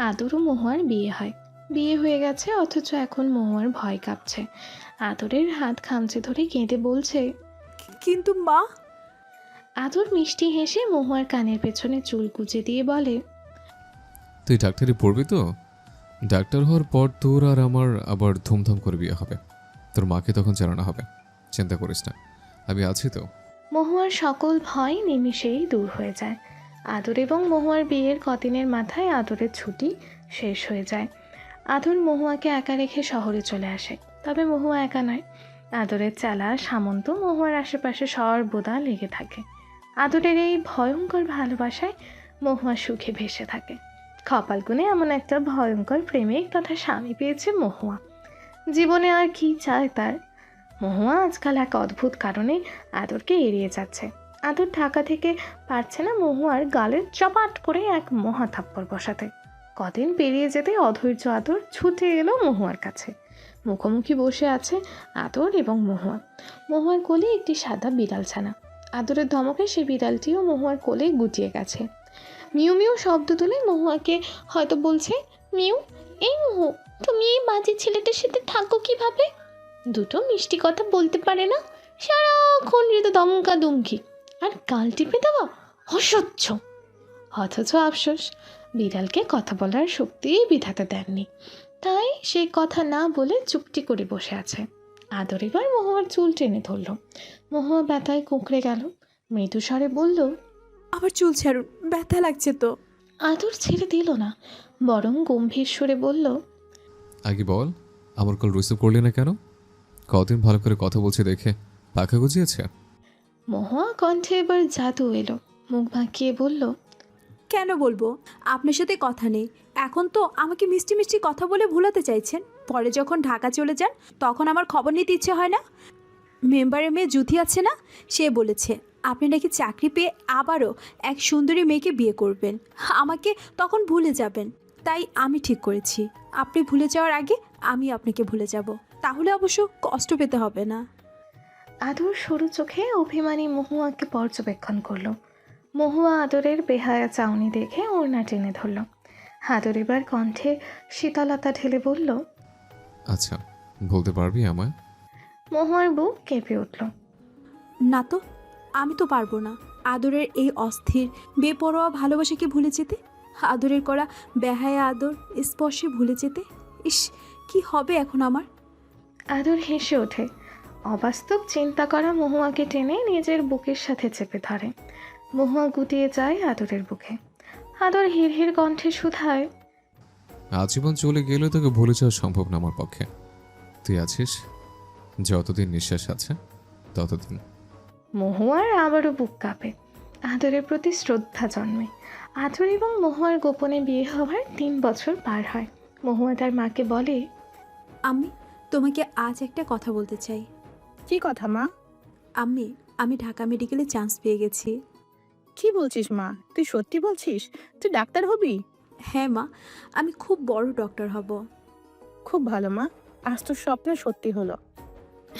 আদর ও মহুয়ার বিয়ে হয়। বিয়ে হয়ে গেছে, অথচ এখন মহুয়ার ভয় কাঁপছে। আদরের হাত খামচে ধরে কেঁদে বলছে, কিন্তু মা। আদর মিষ্টি হেসে মহুয়ার কানের পেছনে চুল কুচে দিয়ে বলে, তুই ডাক্তারি পড়বি তো? ডাক্তার হওয়ার পর তোর আর আমার আবার ধুমধাম করে বিয়ে হবে। তোর মাকে তখন জানানো হবে, চিন্তা করিস না, আমি আছি তো। মহুয়ার সকল ভয় নিমিষেই দূর হয়ে যায়। আদর এবং মহুয়ার বিয়ের কদিনের মাথায় আদরের ছুটি শেষ হয়ে যায়। আদর মহুয়াকে একা রেখে শহরে চলে আসে। তবে মহুয়া একা নয়, আদরের চালা সামন্ত মহুয়ার আশেপাশে সর্বদা লেগে থাকে। আদরের এই ভয়ঙ্কর ভালোবাসায় মহুয়া সুখে ভেসে থাকে। কপাল গুনে এমন একটা ভয়ঙ্কর প্রেমিক তথা স্বামী পেয়েছে মহুয়া। জীবনে আর কি চায় তার? মহুয়া আজকাল এক অদ্ভুত কারণে আদরকে এড়িয়ে যাচ্ছে। আদর ঢাকা থেকে পারছে না মহুয়ার গালের চপাট করে এক মহা থাপ্পড় বসাতে। কদিন পেরিয়ে যেতে অধৈর্য আদর ছুটে এলো মহুয়ার কাছে। মুখোমুখি বসে আছে আদর এবং মহুয়া। মহুয়ার কোলে একটি সাদা বিড়াল ছানা। আদরের ধমকে সে বিড়ালটিও মহুয়ার কোলে গুটিয়ে গেছে। মিউ মিউ শব্দ তুলে মহুয়াকে হয়তো বলছে, মিউ, এই মহু, তুমি এই বাজে ছেলেটার সাথে থাকো কিভাবে? দুটো মিষ্টি কথা বলতে পারে না, সারাক্ষণ হৃদয় দমকা দুমকি আর গাল টিপে দেওয়া, অসহ্য। অথচ আফসোস, বিড়ালকে কথা বলার শক্তি বিধাতা দেননি, তাই সে কথা না বলে চুপটি করে বসে আছে। আদর এবার মহুয়ার চুল টেনে ধরল। মহুয়া ব্যথায় কুঁকড়ে গেল, মৃদু স্বরে বলল, আমার চুল ছাড়ুন, ব্যথা লাগছে তো। আদর ছেড়ে দিল না, বরং গম্ভীর সুরে বলল, আগে বল, আমার কল রিসিভ করলি না কেন? কদিন ভালো করে কথা বলছে দেখে পাখা গুজিয়েছে? মহুয়া কণ্ঠে এবার জাদু এলো, মুখ বাঁকিয়ে বলল, কেন বলবো? আপনার সাথে কথা নেই, এখন তো আমাকে মিষ্টি মিষ্টি কথা বলে ভুলাতে চাইছেন। পরে যখন ঢাকা চলে যান তখন আমার খবর নিতে ইচ্ছে হয় না? মেম্বারের মেয়ে জুথি আছে না, সে বলেছে আপনি নাকি চাকরি পেয়ে আবারও এক সুন্দরী মেয়েকে বিয়ে করবেন, আমাকে তখন ভুলে যাবেন। তাই আমি ঠিক করেছি আপনি ভুলে যাওয়ার আগে আমি আপনাকে ভুলে যাব, তাহলে অবশ্য কষ্ট পেতে হবে না। আদর সরু চোখে অভিমানী মহুয়াকে পর্যবেক্ষণ করলো। মহুয়া আদরের বেহায়া চাউনি দেখে ওড়না টেনে ধরল। আদর এবার কণ্ঠে শীতলতা ঢেলে বলল, আচ্ছা, বলতে পারবি আমায়? মহুয়ার বুক কেঁপে উঠল। না তো, আমি তো পারবো না আদরের এই অস্থির বেপরোয়া ভালোবাসাকে ভুলে যেতে, আদরের করা বেহায়া আদর স্পর্শে ভুলে যেতে। ইস, কি হবে এখন আমার। আদর হেসে ওঠে। অবাস্তব চিন্তা করা মহুয়াকে টেনে নিজের বুকের সাথে চেপে ধরে। মহুয়া গুটিয়ে যায় আদরের বুকে। আদর হিড়হিড় কণ্ঠে শুধায়, আজীবন চলে গেলে তোকে ভুলে যাওয়া সম্ভব না আমার পক্ষে। তুই আছিস, যতদিন নিঃশ্বাস আছে ততদিন। মহুয়ার আবারও বুক কাঁপে। আদরের প্রতি শ্রদ্ধা জন্মে। আদর এবং মহুয়ার গোপনে বিয়ে হওয়ার 3 বছর পার হয়। মহুয়া তার মাকে বলে, তোমাকে আজ একটা কথা বলতে চাই। কি কথা মা? আমি ঢাকা মেডিকেলে চান্স পেয়ে গেছি। কি বলছিস মা? তুই সত্যি বলছিস? তুই ডাক্তার হবি? হ্যাঁ মা, আমি খুব বড় ডক্টর হব। খুব ভালো মা, আজ তোর স্বপ্ন সত্যি হলো।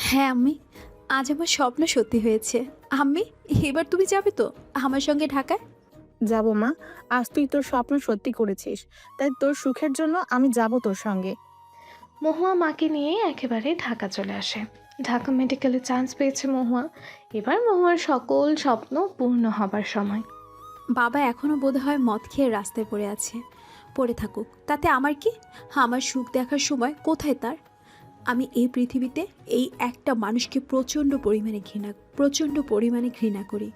হ্যাঁ আম্মি, আজ আমার স্বপ্ন সত্যি হয়েছে। আম্মি, এবার তুমি যাবে তো আমার সঙ্গে ঢাকায়? যাব মা, আজ তুই তোর স্বপ্ন সত্যি করেছিস, তাই তোর সুখের জন্য আমি যাব তোর সঙ্গে। মহুয়া মাকে নিয়ে একেবারে ঢাকা চলে আসে। ঢাকা মেডিকেলে চান্স পেয়েছে মহুয়া। এবার মহুয়ার সকল স্বপ্ন পূর্ণ হবার সময়। বাবা এখনও বোধহয় মদ খেয়ে রাস্তায় পড়ে আছে। পড়ে থাকুক, তাতে আমার কি? আমার সুখ দেখার সময় কোথায় তার? আমি এই পৃথিবীতে এই একটা মানুষকে প্রচণ্ড পরিমাণে ঘৃণা করি।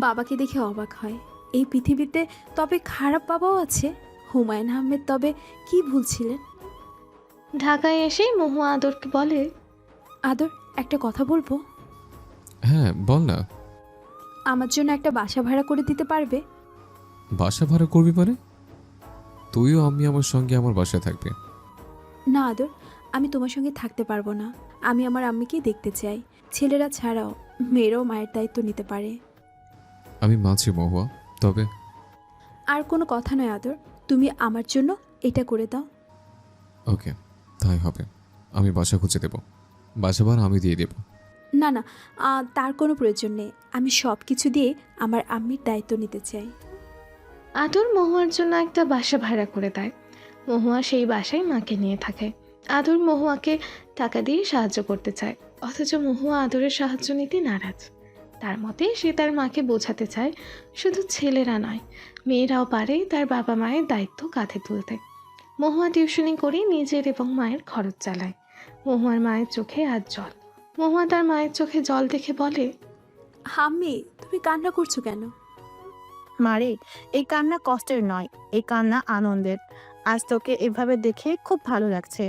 বাবাকে দেখে অবাক হয়, এই পৃথিবীতে তবে খারাপ বাবাও আছে? হুমায়ুন আহমেদ তবে কি ভুলছিলেন? ঢাকায় এসে মহুয়া আদরকে বলে, আদর, একটা কথা বলবো? হ্যাঁ বল না। আমার জন্য একটা বাসা ভাড়া করে দিতে পারবে? বাসা ভাড়া করবি মানে? তুইও আমি আমার সঙ্গে আমার বাসায় থাকবে? না আদর, আমি তোমার সঙ্গে থাকতে পারবো না। আমি আমার আম্মিকেই দেখতে চাই। ছেলেরা ছাড়াও মেয়েরাও মায়ের দায়িত্ব নিতে পারে। আমি মানছি মহুয়া, তবে আর কোনো কথা নয় আদর, তুমি আমার জন্য এটা করে দাও। ওকে, তাই হবে। আমি বাসা খুঁজে দেব, বাসা ভাড়া আমি দিয়ে দেব। না না, তার কোনো প্রয়োজন নেই। আমি সব কিছু দিয়ে আমার আম্মির দায়িত্ব নিতে চাই। আদর মহুয়ার জন্য একটা বাসা ভাড়া করে দেয়। মহুয়া সেই বাসায় মাকে নিয়ে থাকে। আদর মহুয়াকে টাকা দিয়ে সাহায্য করতে চায়, অথচ মহুয়া আদরের সাহায্য নিতে নারাজ। তার মতে সে তার মাকে বোঝাতে চায় শুধু ছেলেরা নয়, মেয়েরাও পারে তার বাবা মায়ের দায়িত্ব কাঁধে তুলতে। মহুয়া টিউশনি করে নিজের এবং মায়ের খরচ চালায়। মহুয়ার মায়ের চোখে আজ জল। মহুয়া তার মায়ের চোখে জল দেখে বলে, আম্মি, তুমি কান্না করছো কেন? মারে, এই কান্না কষ্টের নয়, এই কান্না আনন্দের। আজ তোকে এভাবে দেখে খুব ভালো লাগছে।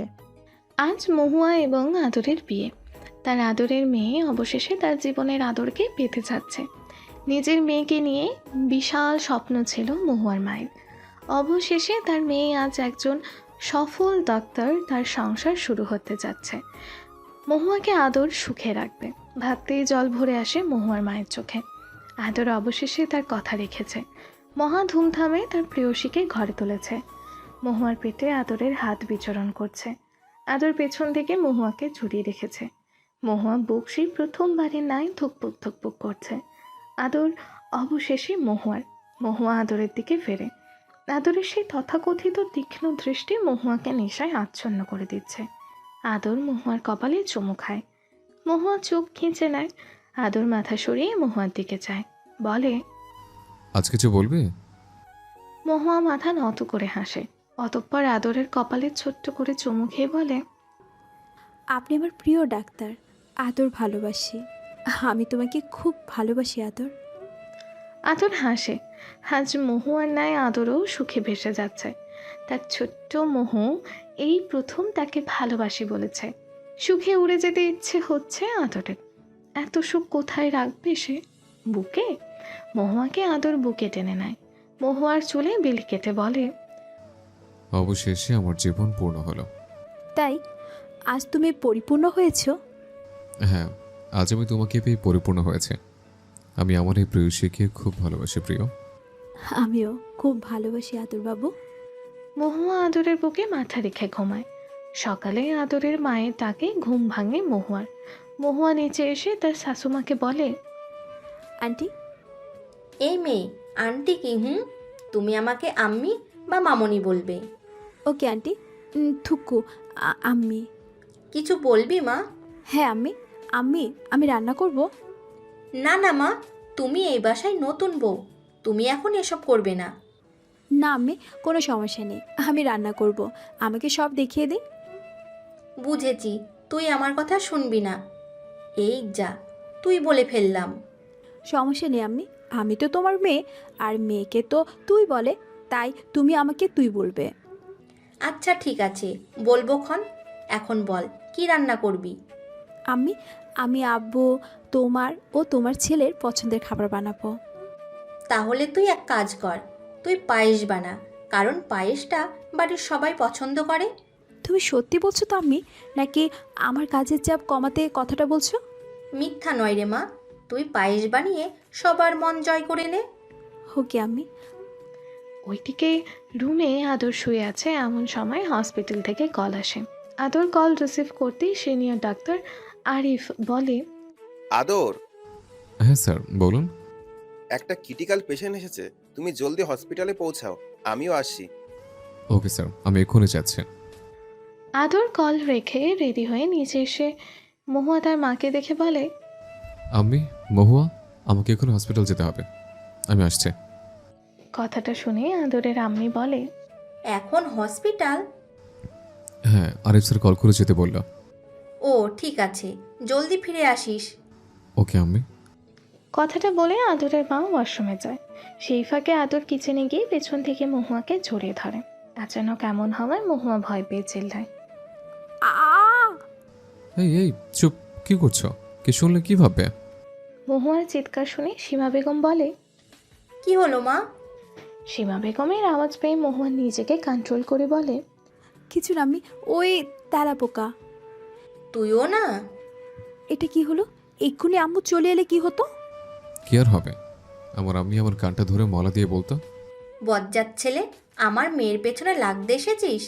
আজ মহুয়া এবং আদরের বিয়ে। তার আদরের মেয়ে অবশেষে তার জীবনের আদরকে পেতে যাচ্ছে। নিজের মেয়েকে নিয়ে বিশাল স্বপ্ন ছিল মহুয়ার মায়ের। অবশেষে তার মেয়ে আজ একজন সফল ডাক্তার, তার সংসার শুরু হতে যাচ্ছে। মহুয়াকে আদর সুখে রাখবে ভাবতেই জল ভরে আসে মহুয়ার মায়ের চোখে। আদর অবশেষে তার কথা রেখেছে। মহা ধুমধামে তার প্রেয়সীকে ঘরে তুলেছে। মহুয়ার পেটে আদরের হাত বিচরণ করছে। আদর পেছন থেকে মহুয়াকে জড়িয়ে রেখেছে। মহুয়া বুক সেই প্রথমবারের ন্যায় ধুকপুক ধুকপুক করছে। আদর অবশেষে মহুয়া আদরের দিকে ফেরে। আদরের সেই তথাকথিত তীক্ষ্ণ দৃষ্টি মহুয়াকে নেশায় আচ্ছন্ন করে দিচ্ছে। আদর মহুয়ার কপালে চুমু খায়। মহুয়া চোখ খিঁচে নেয়। আদর মাথা সরিয়ে মহুয়ার দিকে চায়, বলে, আজ কিছু বলবি? মহুয়া মাথা নত করে হাসে। অতঃপর আদরের কপালে ছোট্ট করে চুমু খেয়ে বলে, আপনি আমার প্রিয় ডাক্তার, আদর ভালোবাসি। আমি তোমাকে খুব ভালোবাসি আদর। আদর হাসে। আজ মহুয়ার ন্যায় আদরও সুখে ভেসে যাচ্ছে। তার ছোট্ট মহু এই প্রথম তাকে ভালোবাসি বলেছে। সুখে উড়ে যেতে ইচ্ছে হচ্ছে আদরের। এত সুখ কোথায় রাখবে সে? বুকে? মহুয়াকে আদর বুকে টেনে নেয়। মহুয়ার চুলে বিল কেটে বলে, অবশেষে আমার জীবন পূর্ণ হলো। তাই আজ তুমি পরিপূর্ণ হয়েছ? হ্যাঁ, আজ আমি তোমাকে পেয়ে পরিপূর্ণ হয়েছে। আমি আমার এই প্রেয়সীকে খুব ভালোবাসি প্রিয়। আমিও খুব ভালোবাসি আদরবাবু। মহুয়া আদরের বুকে মাথা রেখে ঘুমায়। সকালে আদরের মায়ের ডাকে ঘুম ভাঙে মহুয়ার। মহুয়া নিচে এসে তার শাশুমাকে বলে, আন্টি। এই মেয়ে, আন্টি কি? তুমি আমাকে আম্মি বা মামনি বলবে। Okay aunty. থুকু আম্মি। কিছু বলবি মা? হ্যাঁ আম্মি। আম্মি, আমি রান্না করব। না না মা, তুমি এই বাসায় নতুন বউ, তুমি এখন এসব করবে না। না আম্মি, কোনো সমস্যা নেই, আমি রান্না করব। আমাকে সব দেখিয়ে দিন। বুঝেছি, তুই আমার কথা শুনবি না। এই যা, তুই বলে ফেললাম। সমস্যা নেই আম্মি, আমি তো তোমার মেয়ে, আর মেয়েকে তো তুই বলে, তাই তুমি আমাকে তুই বলবে। আচ্ছা ঠিক আছে, বলবো ক্ষণ। এখন বল, কি রান্না করবি? আম্মি, আমি আব্বু তোমার ও তোমার ছেলের পছন্দের খাবার বানাবো। তাহলে তুই এক কাজ কর, তুই পায়েস বানা, কারণ পায়েসটা বাড়ির সবাই পছন্দ করে। তুমি সত্যি বলছো তো আম্মি, নাকি আমার কাজের চাপ কমাতে কথাটা বলছো? মিথ্যা নয় রে মা, তুই পায়েস বানিয়ে সবার মন জয় করে নে। ওকে আম্মি। ওইদিকে রুমে আদর শুয়ে আছে। এমন সময় হসপিটাল থেকে কল আসে। আদর কল রিসিভ করতেই সিনিয়র ডাক্তার আরিফ বলে, আদর, হ্যাঁ স্যার বলুন। একটা ক্রিটিক্যাল পেশেন্ট এসেছে, তুমি জলদি হসপিটালে পৌঁছাও, আমিও আসছি। ওকে স্যার, আমি এক্ষুনি যাচ্ছি। আদর কল রেখে রেডি হয়ে নিচে এসে মহুয়া তার মাকে দেখে বলে, আম্মি, মহুয়া, আমাকে এখন হসপিটাল যেতে হবে, আমি আসছি। কথাটা শুনে আদরের আম্মি বলে, এখন হসপিটাল? হ্যাঁ, আরিফ স্যার কল করে যেতে বলল। ও ঠিক আছে, জলদি ফিরে আসিস। ওকে আম্মি। কথাটা বলে আদরের মা ওয়াশরুমে যায়। সেই ফাঁকে আদর কিচেনে গিয়ে পেছন থেকে মহুয়াকে জড়িয়ে ধরে। আচানক এমন হওয়ায় মহুয়া ভয় পেয়ে চিল্লায়। এই এই চুপ, কি করছো? কি শুনলে কি ভাববে? মহুয়ার চিৎকার শুনে সীমা বেগম বলে, কি হলো মা? সীমা বেগমের আওয়াজ পেয়ে মহুয়া নিজেকে কন্ট্রোল করে বলে, কিছু না আম্মি, ওই তেলা পোকা। তুইও না? এটা কি হলো? এক্ষুনি আম্মু চলে এলে কি হতো? কি আর হবে, আমার আম্মি আমার কানটা ধরে মলা দিয়ে বলতো, বজ্জাত ছেলে, আমার মেয়ের পেছনে লাগতে এসেছিস?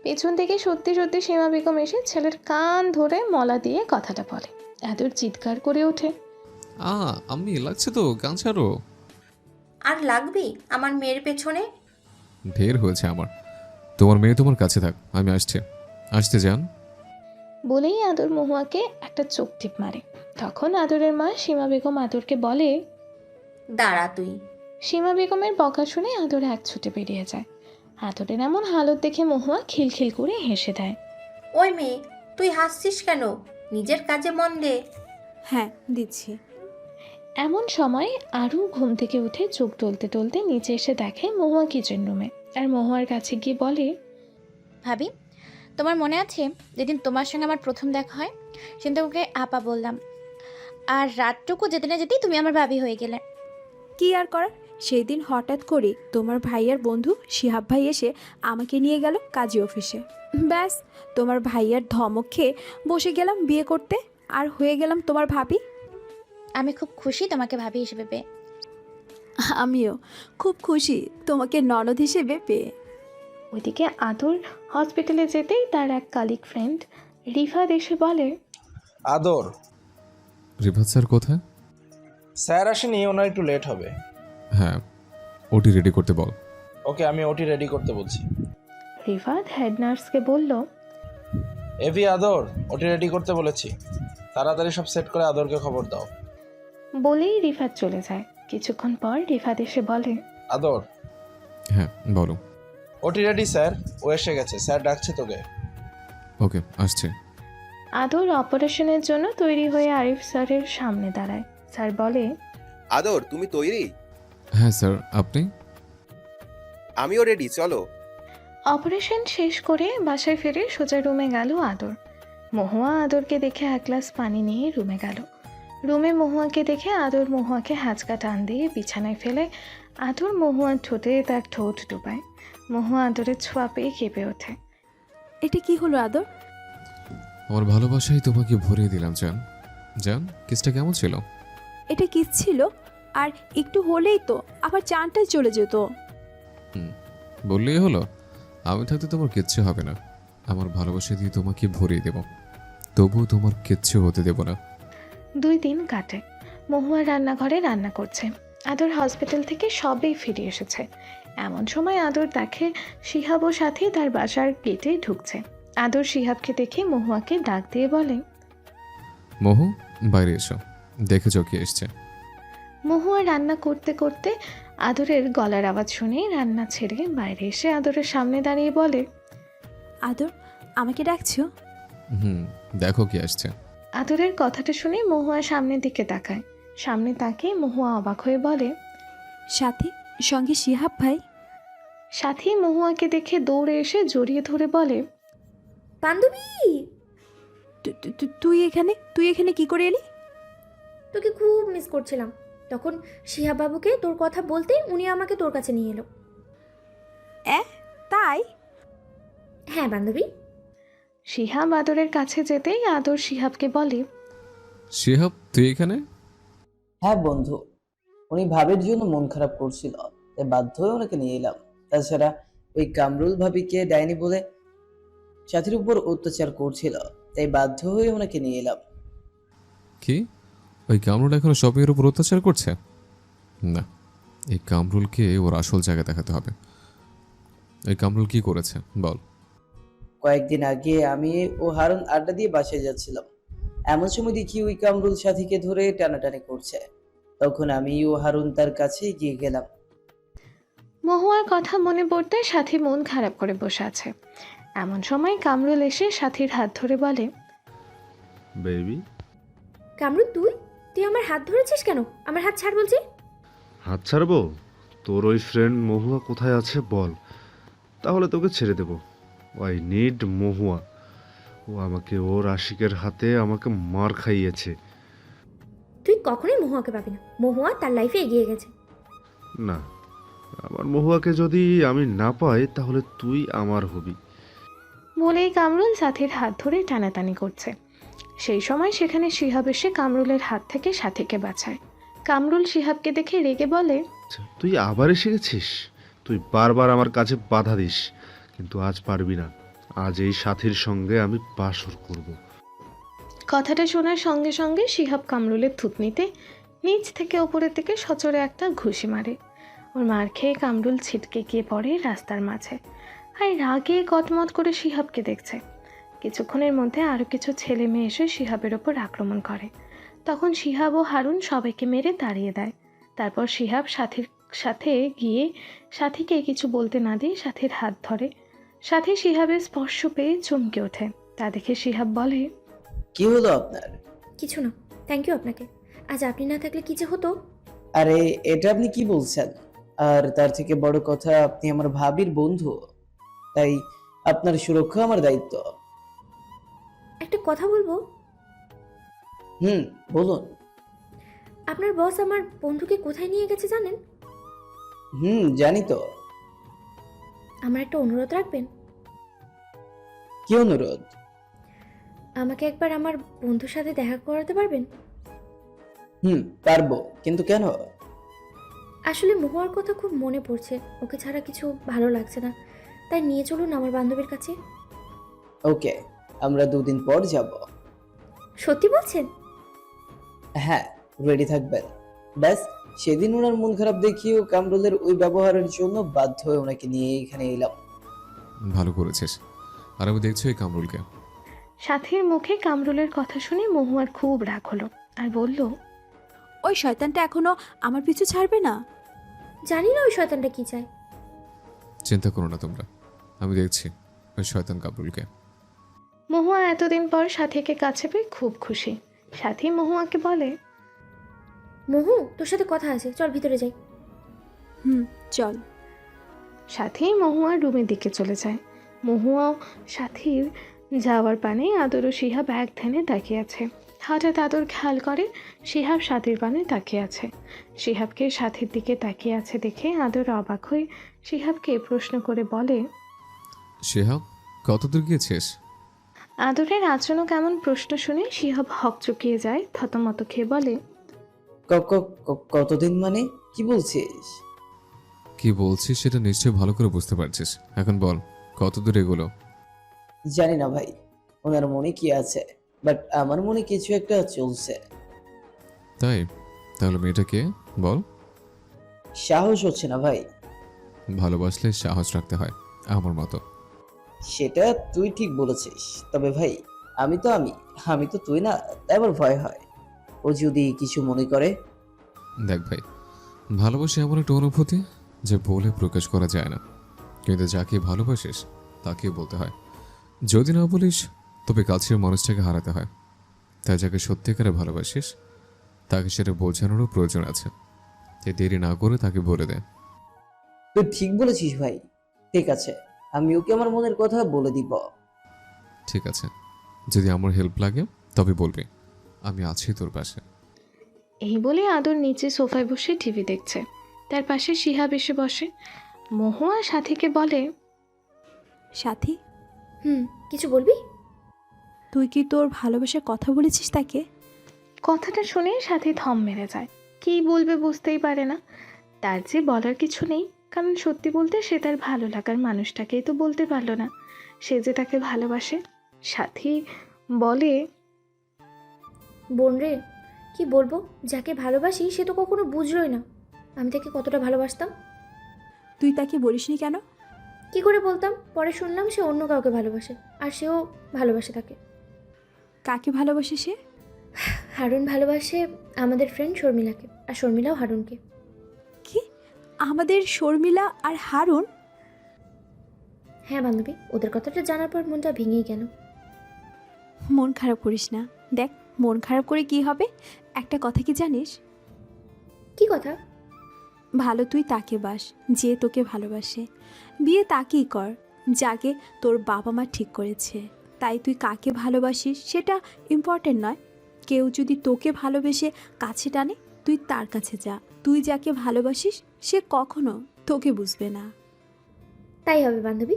পেছন থেকে সত্যি সত্যি সীমা বেগম এসে ছেলের কান ধরে মলা দিয়ে কথাটা বলে। আদর চিৎকার করে ওঠে, আম্মি লাগছে তো, গান ছাড়ো। আর লাগবি আমার মেয়ের পেছনে? ঢের হয়েছে আমার, তোমার মেয়ে তোমার কাছে থাক, আমি আসছি, আসতে যান। বলেই আদর মহুয়াকে একটা চোখ টিপ মারে। তখন আদরের মা সীমা বেগম আদরকে বলে, দাঁড়া তুই। সীমা বেগমের বকা শুনে আদর এক ছুটে বেরিয়ে যায়। আদরের এমন হালত দেখে মহুয়া খিলখিল করে হেসে দেয়। ওই মেয়ে, তুই হাসছিস কেন? নিজের কাজে মন দে। হ্যাঁ দিচ্ছি। এমন সময় আরও ঘুম থেকে উঠে চোখ টলতে টলতে নিচে এসে দেখে মহুয়া কিচেন রুমে। আর মহুয়ার কাছে গিয়ে বলে, ভাবি, তোমার মনে আছে যেদিন তোমার সঙ্গে আমার প্রথম দেখা হয়, সেদিন তোমাকে আপা বললাম, আর রাতটুকু যেতে না যেতেই তুমি আমার ভাবি হয়ে গেলে। কি আর করার, সেই দিন হঠাৎ করে তোমার ভাইয়ার বন্ধু শিহাব ভাই এসে আমাকে নিয়ে গেল কাজী অফিসে। ব্যাস, তোমার ভাইয়ার ধমক খেয়ে বসে গেলাম বিয়ে করতে, আর হয়ে গেলাম তোমার ভাবি। আমি খুব খুশি তোমাকে ভাবি হিসেবে পেয়ে। আমিও খুব খুশি তোমাকে ননদ হিসেবে পেয়ে। ওইদিকে আদর হসপিটালে যেতেই তার এক কালিগ ফ্রেন্ড রিফাত এসে বলে, আদর, রিফাত স্যার কোথায়? স্যার আসেনি, ওনার একটু লেট হবে। হ্যাঁ, ওটি রেডি করতে বল। ওকে, আমি ওটি রেডি করতে বলছি। রিফাত হেড নার্সকে বলল, এভি, আদর ওটি রেডি করতে বলেছি, তাড়াতাড়ি সব সেট করে আদরকে খবর দাও। বলেই রিফাত চলে যায়। কিছুক্ষণ পর রিফাত এসে বলে, আদর। হ্যাঁ বলো। ওটি রেডি স্যার, ও এসে গেছে, স্যার ডাকছে তোকে। ওকে, আসছে। আদর অপারেশনের জন্য তৈরি হয়ে আরিফ স্যারের সামনে দাঁড়ায়। স্যার বলে, আদর, তুমি তৈরি? হ্যাঁ স্যার, আপনি? আমিও রেডি, চলো। অপারেশন শেষ করে বাসায় ফিরে সোজা রুমে গেল আদর। মহুয়া আদরকে দেখে এক গ্লাস পানি নিয়ে রুমে গেল। রুমে মহুয়াকে দেখে আদর মহুয়াকে হ্যাঁচকা টান দিয়ে বিছানায় ফেলে আদর মহুয়ার ঠোঁটে তার ঠোঁট ডুবায়। মহুয়া আদরের ছোঁয়া পেয়ে কেঁপে ওঠে। এটা কি হলো আদর? আমার ভালোবাসাই তোমাকে ভরিয়ে দিলাম জান, জান, কিসটা কেমন ছিল? এটা কিস ছিল? আর একটু হলেই তো আবার চানটাই চলে যেত। বললেই হলো, আমি থাকতে তোমার কিচ্ছু হবে না। আমার ভালোবাসা দিয়ে তোমাকে ভরিয়ে দেব, তবুও তোমার কিচ্ছু হতে দেব না। 2 দিন কাটে। মহুয়া রান্নাঘরে রান্না করছে। আদর হসপিটাল থেকে সবেই ফিরে এসেছে। এমন সময় আদর দেখে শিহাব ও সাথী তার বাসার গেটে ঢুকছে। আদর শিহাবকে দেখে মহুয়াকে ডাক দিয়ে বলে, মহু, বাইরে এসো, দেখেছ কি এসছে। মহুয়া রান্না করতে করতে আদরের গলার আওয়াজ শুনে রান্না ছেড়ে বাইরে এসে আদরের সামনে দাঁড়িয়ে বলে, আদর, আমাকে ডাকছো? দেখো কি আসছে। আদরের কথাটা শুনে মহুয়া সামনের দিকে তাকায়। সামনে তাকিয়ে মহুয়া অবাক হয়ে বলে, সাথী, সঙ্গে শিহাব ভাই। সাথী মহুয়াকে দেখে দৌড়ে এসে জড়িয়ে ধরে বলে, বান্ধবী, তুই এখানে কি করে এলি? তোকে খুব মিস করছিলাম। তখন শিহাব বাবুকে তোর কথা বলতে উনি আমাকে তোর কাছে নিয়ে এলো। তাই? হ্যাঁ বান্ধবী। শিহাব আদরের কাছে যেতেই আদর শিহাবকে বলে, শিহাব, তুই এখানে? হ্যাঁ বন্ধু, উনি ভাবির জন্য মন খারাপ করছিল, তাই বাধ্য হয়ে ওনাকে নিয়ে এলাম। তাছাড়া ওই কামরুল ভাবিকে ডাইনি বলে সাথীর উপর অত্যাচার করছিল, তাই বাধ্য হয়ে ওনাকে নিয়ে এলাম। কি, ওই কামরুল এখনো শপিংয়ের উপর অত্যাচার করছে? না, এই কামরুলকে ওর আসল জায়গা দেখাতে হবে। এই কামরুল কি করেছে বল। কয়েকদিন আগে আমি ও হারুন আড্ডা দিয়ে বাসায় যাচ্ছিলাম। এমন সময় দেখি ওই কামরুল সাথীকে ধরে টানাটানি করছে। তখন আমি ও হারুন তার কাছে গিয়ে গেলাম। মহুয়ার কথা মনে পড়তে সাথী মন খারাপ করে বসে আছে। এমন সময় কামরুল এসে সাথীর হাত ধরে বলে, বেবি। কামরুল, তুই তুই আমার হাত ধরেছিস কেন? আমার হাত ছাড় বলছি। হাত ছাড়বো? তোর ওই ফ্রেন্ড মহুয়া কোথায় আছে বল, তাহলে তোকে ছেড়ে দেব। আই নিড মহুয়া। ও আমাকে ওর আশিকের হাতে আমাকে মার খাইয়েছে। তুই কখনোই মহুয়াকে পাবি না। মহুয়া তার লাইফে এগিয়ে গেছে। না, আমার মহুয়াকে যদি আমি না পাই তাহলে তুই আমার হবি। বলেই কামরুল সাথীর হাত ধরে টানাটানি করছে। সেই সময় সেখানে শিহাব এসে কামরুলের হাত থেকে সাথীকে বাঁচায়। কামরুল শিহাবকে দেখে রেগে বলে, তুই আবার এসে গেছিস? তুই বারবার আমার কাছে বাধা দিস, কিন্তু আজ পারবি না। আজ এই সাথীর সঙ্গে আমি বাসর করব। কথাটা শোনার সঙ্গে সঙ্গে শিহাব কামরুলের থুতনিতে নিচ থেকে ওপরের দিকে সচরে একটা ঘুষি মারে। ওর মার খেয়ে কামরুল ছিটকে গিয়ে পড়ে রাস্তার মাঝে। আর রাগে কটমট করে শিহাবকে দেখছে। কিছুক্ষণের মধ্যে আরও কিছু ছেলে মেয়ে এসে শিহাবের ওপর আক্রমণ করে। তখন শিহাব ও হারুন সবাইকে মেরে তাড়িয়ে দেয়। তারপর শিহাব সাথীর সাথে গিয়ে সাথীকে কিছু বলতে না দিয়ে সাথীর হাত ধরে। সাথী শিহাবের স্পর্শ পেয়ে চমকে ওঠে। তা দেখে শিহাব বলে, কি হলো আপনার? কিছু না, থ্যাংক ইউ আপনাকে। আজ আপনি না থাকলে কি যে হতো। আরে এটা আপনি কি বলছেন? আর তার থেকে বড় কথা, আপনি আমার ভাবির বন্ধু, তাই আপনার সুরক্ষা আমার দায়িত্ব। একটা কথা বলবো? বলুন। আপনার বস আমার বন্ধুকে কোথায় নিয়ে গেছে জানেন? জানি তো। আমার একটা অনুরোধ রাখবেন? কি অনুরোধ? আমাকে একবার আমার বন্ধুর সাথে দেখা করাতে পারবেন? পারবো, কিন্তু কেন? আসলে মহুয়ার কথা খুব মনে পড়ছে। ওকে ছাড়া কিছু ভালো লাগছে না, তাই নিয়ে চলুন আমার বান্ধবীর কাছে। ওকে, আমরা 2 দিন পর যাব। সত্যি বলছেন? হ্যাঁ, রেডি থাকবেন। ব্যাস, সেদিন ওনার মন খারাপ দেখিয়ে কামরুলের ওই ব্যবহারের জন্য বাধ্য হয়ে ওনাকে নিয়ে এখানে এলাম। ভালো করেছিস। আর আমি দেখছি ওই কামরুলকে। সাথীর মুখে কামরুলের কথা শুনে মহুয়ার খুব রাগ হলো আর বলল, ওই শয়তানটা এখনো আমার পিছু ছাড়বে না। জানি না ওই শয়তানটা কি চায়। চিন্তা করো না তোমরা, আমি দেখছি ওই শয়তান কামরুলকে। মহুয়া এতদিন পর সাথীকে কাছে পেয়ে খুব খুশি। সাথী মহুয়াকে বলে, মহু, তোর সাথে কথা আছে, চল ভিতরে যাই। চল। সাথী মহুয়ার রুমের দিকে চলে যায়। মহুয়াও সাথীর যাওয়ার পানে আদর ও শিহাব এক ধ্যানে তাকিয়ে আছে। হঠাৎ আদর খেয়াল করে শিহাব সাথীর পানে তাকিয়ে আছে। শিহাবকে সাথীর দিকে তাকিয়ে আছে দেখে আদর অবাক হয়ে শিহাবকে প্রশ্ন করে বলে, শিহাব, কতদূর গিয়েছিস? আদরের আচরণ কেমন প্রশ্ন শুনে শিহাব হকচকিয়ে যায়, থতমত খেয়ে বলে, কতদিন মানে কি বলছিস? কি বলছিস সেটা নিশ্চয়ই ভালো করে বুঝতে পারছিস। এখন বল, কত দূর এগুলো? জানি না ভাই, ওনার মনে কি আছে, বাট আমার মনে কিছু একটা চলছে। তাই? তাহলে মেয়েটা কে বল। সাহস হচ্ছে না ভাই। ভালোবাসলে সাহস রাখতে হয়, আমার মতো। সেটা তুই ঠিক বলেছিস, তবে ভাই আমি তো তুই না, তাই আমার ভয় হয় ও যদি কিছু মনে করে। দেখ ভাই, ভালোবাসা এমন একটা অনুভূতি যে বলে প্রকাশ করা যায় না, কিন্তু যাকে ভালোবাসিস তাকে বলতে হয়। যদি না বলিস তবে কাছের মানুষটাকে হারাতে হয়। তাই যাকে সত্যিকারে ভালোবাসিস তাকে সেটা বোঝানোরও প্রয়োজন আছে। তাই দেরি না করে তাকে বলে দে। তুই ঠিক বলেছিস ভাই, ঠিক আছে, আমি ওকে আমার মনের কথা বলে দিব। ঠিক আছে, যদি আমার হেল্প লাগে তবে বলবি, আমি আছি তোর পাশে। এই বলে আদর নিচে সোফায় বসে টিভি দেখছে। তার পাশে শিহাব এসে বসে। মহুয়া সাথীকে বলে, সাথী, কিছু বলবি? তুই কি তোর ভালোবাসার কথা বলেছিস তাকে? কথাটা শুনে সাথী থম মেরে যায়। কী বলবে বুঝতেই পারে না। তার যে বলার কিছু নেই, কারণ সত্যি বলতে সে তার ভালো লাগার মানুষটাকেই তো বলতে পারলো না সে যে তাকে ভালোবাসে। সাথী বলে, বোন রে, কি বলবো, যাকে ভালোবাসি সে তো কখনো বুঝলোই না আমি তাকে কতটা ভালোবাসতাম। তুই তাকে বলিসনি কেন? কি করে বলতাম? পরে শুনলাম সে অন্য কাউকে ভালোবাসে, আর সেও ভালোবাসে তাকে। কাকে ভালোবাসে সে? হারুন ভালোবাসে আমাদের ফ্রেন্ড শর্মিলাকে, আর শর্মিলাও হারুনকে। কি? আমাদের শর্মিলা আর হারুন? হ্যাঁ বান্ধবী, ওদের কথাটা জানার পর মনটা ভেঙেই গেল। মন খারাপ করিস না। দেখ, মন খারাপ করে কি হবে? একটা কথা কি জানিস? কি কথা? ভালো তুই তাকে বাস যে তোকে ভালোবাসে। বিয়ে তাকেই কর যাকে তোর বাবা মা ঠিক করেছে। তাই তুই কাকে ভালোবাসিস সেটা ইম্পর্টেন্ট নয়। কেউ যদি তোকে ভালোবেসে কাছে টানে, তুই তার কাছে যা। তুই যাকে ভালোবাসিস সে কখনো তোকে বুঝবে না। তাই হবে বান্ধবী,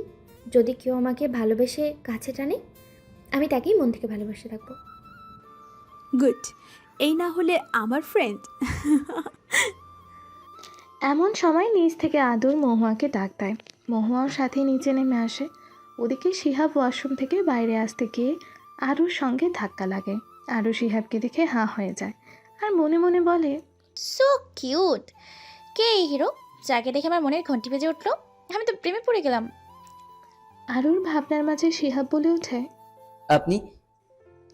যদি কেউ আমাকে ভালোবেসে কাছে টানে আমি তাকেই মন থেকে ভালোবাসে থাকবো। গুড। এই না হলে আমার ফ্রেন্ড। এমন সময় নিচ থেকে আদর মহুয়াকে ডাক দেয়। মহুয়াও সাথে নিচে নেমে আসে। ওদিকে শিহাব ওয়াশরুম থেকে বাইরে আসতে গিয়ে আরুর সঙ্গে ধাক্কা লাগে। আরু শিহাবকে দেখে হাঁ হয়ে যায় আর মনে মনে বলে, সো কিউট। কে এই হিরো যাকে দেখে আমার মনের ঘন্টি বেজে উঠলো? আমি তো প্রেমে পড়ে গেলাম। আরুর ভাবনার মাঝে শিহাব বলে ওঠে, আপনি?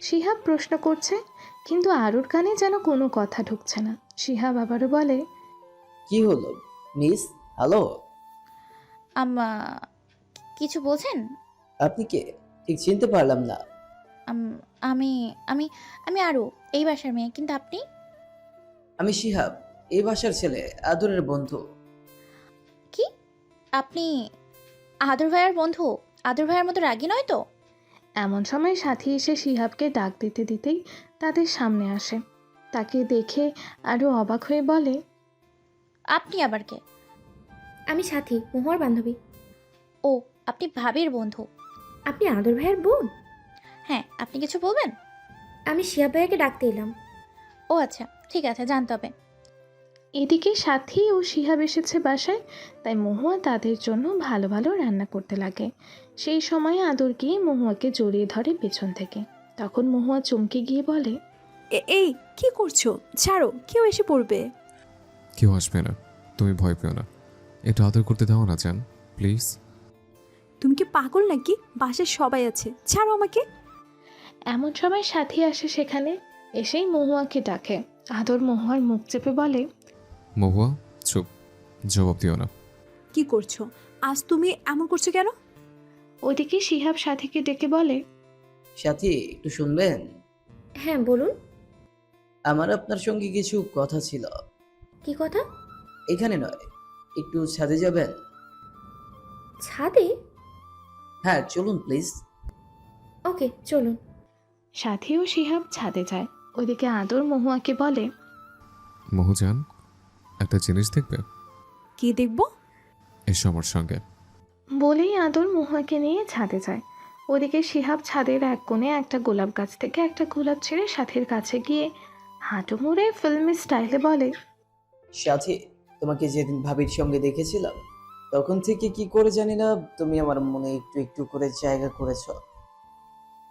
শিহাব প্রশ্ন করছে, কিন্তু আরুর কানে যেন কোনো কথা ঢুকছে না। শিহাব আবারও বলে, কি হলো মিস? হ্যালো, কিছু বলছেন? আপনি কে? ঠিক চিনতে পারলাম না। আমি আমি আমি আরু, এই বাসার মেয়ে। কিন্তু আপনি? আমি শিহাব, এই বাসার ছেলে, আদরের বন্ধু। কি? আপনি আদর ভাইয়ার বন্ধু? আদর ভাইয়ার মতো রাগী নয় তো? এমন সময় সাথী এসে শিহাবকে ডাক দিতে দিতেই তাদের সামনে আসে। তাকে দেখে আরও অবাক হয়ে বলে, আপনি আবার কে? আমি সাথী, মহুয়ার বান্ধবী। ও, আপনি ভাবির বন্ধু? আপনি আদর ভাইয়ের বোন? হ্যাঁ, আপনি কিছু বলবেন? আমি শিহাব ভাইয়াকে ডাকতে এলাম। ও আচ্ছা, ঠিক আছে, জানতে হবে। এদিকে সাথী ও শিহাব এসেছে বাসায়, তাই মহুয়া তাদের জন্য ভালো ভালো রান্না করতে লাগে। সেই সময় আদর গিয়ে মহুয়াকে জড়িয়ে ধরে পেছন থেকে। তখন মহুয়া চমকে গিয়ে বলে, এই কি করছো? ছাড়ো, কেউ এসে পড়বে। কেউ আসবে না, তুমি ভয় পেও না। একটু আদর করতে দাও না জান, প্লিজ। তুমি কি পাগল নাকি? বাসায় সবাই আছে, ছাড়ো আমাকে। এমন সময় সাথী আসে সেখানে। এসেই মহুয়াকে ডাকে। আদর মহুয়ার মুখ চেপে বলে, মহুয়া চুপ, জবাব দিও না। কি করছো? আজ তুমি এমন করছো কেন? ওদিকে শিহাব সাথীকে ডেকে বলে, সাথী একটু শুনবেন? হ্যাঁ বলুন। আমার আপনার সঙ্গে কিছু কথা ছিল। কি কথা? এখানে নয়, একটু ছাদে যাবেন? ছাদে? হ্যাঁ চলুন প্লিজ। ওকে চলুন। সাথী ও শিহাব ছাদে যায়। ওদিকে আদর মহুয়াকে বলে, মহু জান, একটা জিনিস দেখবে? কি দেখবো? এসো আমার সঙ্গে। বলেই আদর মহুয়াকে নিয়ে ছাদে যায়। ওদিকে শিহাব ছাদের এক কোণে একটা গোলাপ গাছ থেকে একটা গোলাপ ছেড়ে সাথীর কাছে গিয়ে হাঁটু মুড়ে ফিল্মি স্টাইলে বলে, সাথী, তোমাকে যেদিন ভাবির সঙ্গে দেখেছিলাম তখন থেকে কি করে জানি না তুমি আমার মনে একটু একটু করে জায়গা করেছো।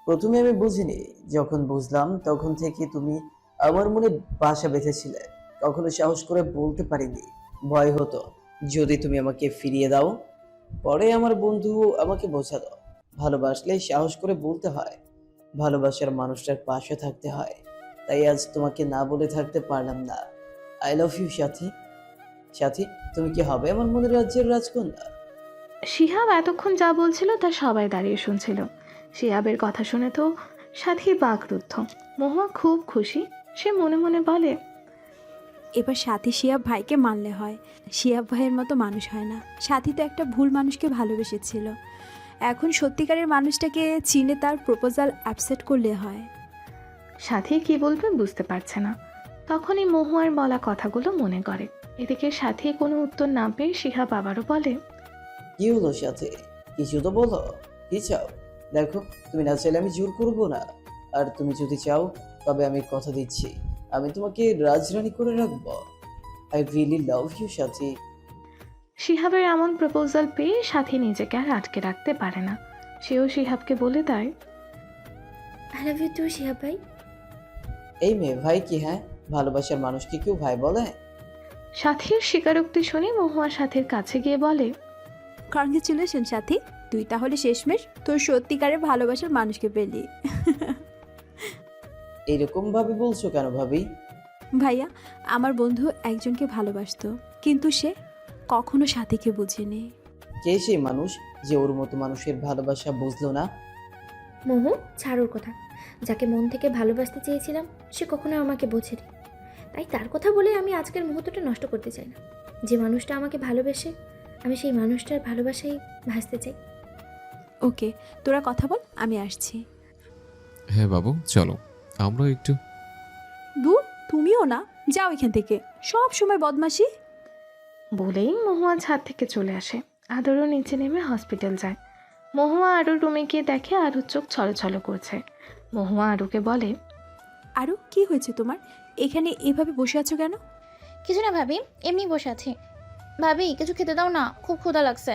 প্রথমে আমি বুঝিনি, যখন বুঝলাম তখন থেকে তুমি আমার মনে বাসা বেঁধেছিলে। কখনো সাহস করে বলতে পারিনি, ভয় হতো যদি তুমি আমাকে ফিরিয়ে দাও। পরে আমার বন্ধু আমাকে বোঝালো, ভালোবাসলে সাহস করে বলতে হয়, ভালোবাসার মানুষটার পাশে থাকতে হয়। তাই আজ তোমাকে না বলে থাকতে পারলাম না। আই লাভ ইউ সাথী। সাথী, তুমি কি হবে আমার মনের রাজ্যের রাজকন্যা? শিহাব এতক্ষণ যা বলছিল তা সবাই দাঁড়িয়ে শুনছিল। শিহাবের কথা শুনে তো সাথী বাকরুদ্ধ। মহুয়া খুব খুশি। সে মনে মনে বলে, এবার সাথী শিয়াব ভাইকে মানলে হয়। শিয়াব ভাইয়ের মতো মানুষ হয় না। সাথী তো একটা ভুল মানুষকে ভালোবেসেছিল, এখন সত্যিকারের মানুষটাকে চিনে তার প্রপোজাল অ্যাকসেপ্ট করলে হয়। সাথী কি বলবে বুঝতে পারছে না। তখনই মহুয়ার বলা কথাগুলো মনে করে। এদিকে সাথী কোনো উত্তর না পেয়ে শিহাব আবারও বলে, কি হলো সাথী? কিছু তো বলো, কি চাও? দেখো, তুমি না চাইলে আমি জোর করবো না। আর তুমি যদি চাও তবে আমি কথা দিচ্ছি, আমি তোমাকে রাজরানী করে রাখবো। আই রিয়েলি লাভ ইউ সাথী। শিহাবের এমন প্রপোজাল পেয়ে সাথী নিজেকে আর আটকে রাখতে পারে না। সেও শিহাবকে বলে দেয়, I love you too Shihab ভাই। এই মেয়ে ভাই কি? হ্যাঁ, ভালোবাসার মানুষকে কেউ ভাই বলে? সাথীর স্বীকারোক্তি শুনে মহুয়া সাথীর কাছে গিয়ে বলে, কংগ্রেচুলেশন সাথী, তুই তাহলে শেষমেশ তোর সত্যিকারের ভালোবাসার মানুষকে পেলি। এরকম ভাবে বলছো কেন ভাবি? ভাইয়া, আমার বন্ধু একজনকে ভালোবাসতো, কিন্তু সে কখনো সাথীকে বুঝেনি। কে সেই মানুষ যে ওর মতো মানুষের ভালোবাসা বুঝলো না? মোহু, ছাড় ওর কথা। যাকে মন থেকে ভালোবাসতে চেয়েছিলাম সে কখনো আমাকে বোঝেনি। তাই তার কথা বলে আমি আজকের মুহূর্তটা নষ্ট করতে চাই না। যে মানুষটা আমাকে ভালোবেসে, আমি সেই মানুষটার ভালোবাসায় ভাসতে চাই। ওকে, তোরা কথা বল, আমি আসছি। হ্যাঁ বাবু, চলো আমরা একটু। দূর, তুমিও না, যাও এখান থেকে, সব সময় বদমাশি। বলেই মহুয়া ছাদ থেকে চলে আসে। আদরও নিচে নেমে হসপিটাল যায়। মহুয়া আরুর রুমে গিয়ে দেখে আরুর চোখ ছলছল করছে। মহুয়া আরুকে বলে, আরও কি হয়েছে তোমার? এখানে এভাবে বসে আছো কেন? কিছু না ভাবি, এমনি বসে আছি। ভাবি, কিছু খেতে দাও না, খুব ক্ষুধা লাগছে।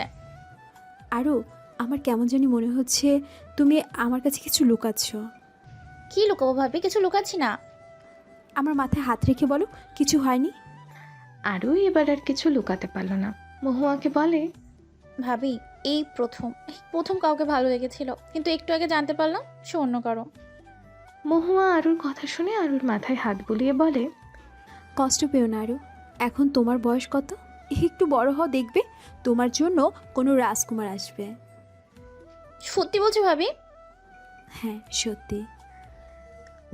আরও, আমার কেমন জানি মনে হচ্ছে তুমি আমার কাছে কিছু লুকাচ্ছ। কি লুকাবো ভাবি? কিছু লুকাচ্ছি না। আমার মাথায় হাত রেখে বলো, কিছু হয়নি। আরু এবার আর কিছু লুকাতে পারল না। মহুয়াকে বলে, ভাবি, এই প্রথম কাউকে ভালো লেগেছিল, কিন্তু একটু আগে জানতে পারলাম সে অন্য কারো। মহুয়া আরুর কথা শুনে আরুর মাথায় হাত বুলিয়ে বলে, কষ্ট পেও না আরু, এখন তোমার বয়স কত? একটু বড় হও, দেখবে তোমার জন্য কোনো রাজকুমার আসবে। সত্যি বলছো ভাবি? হ্যাঁ, সত্যি।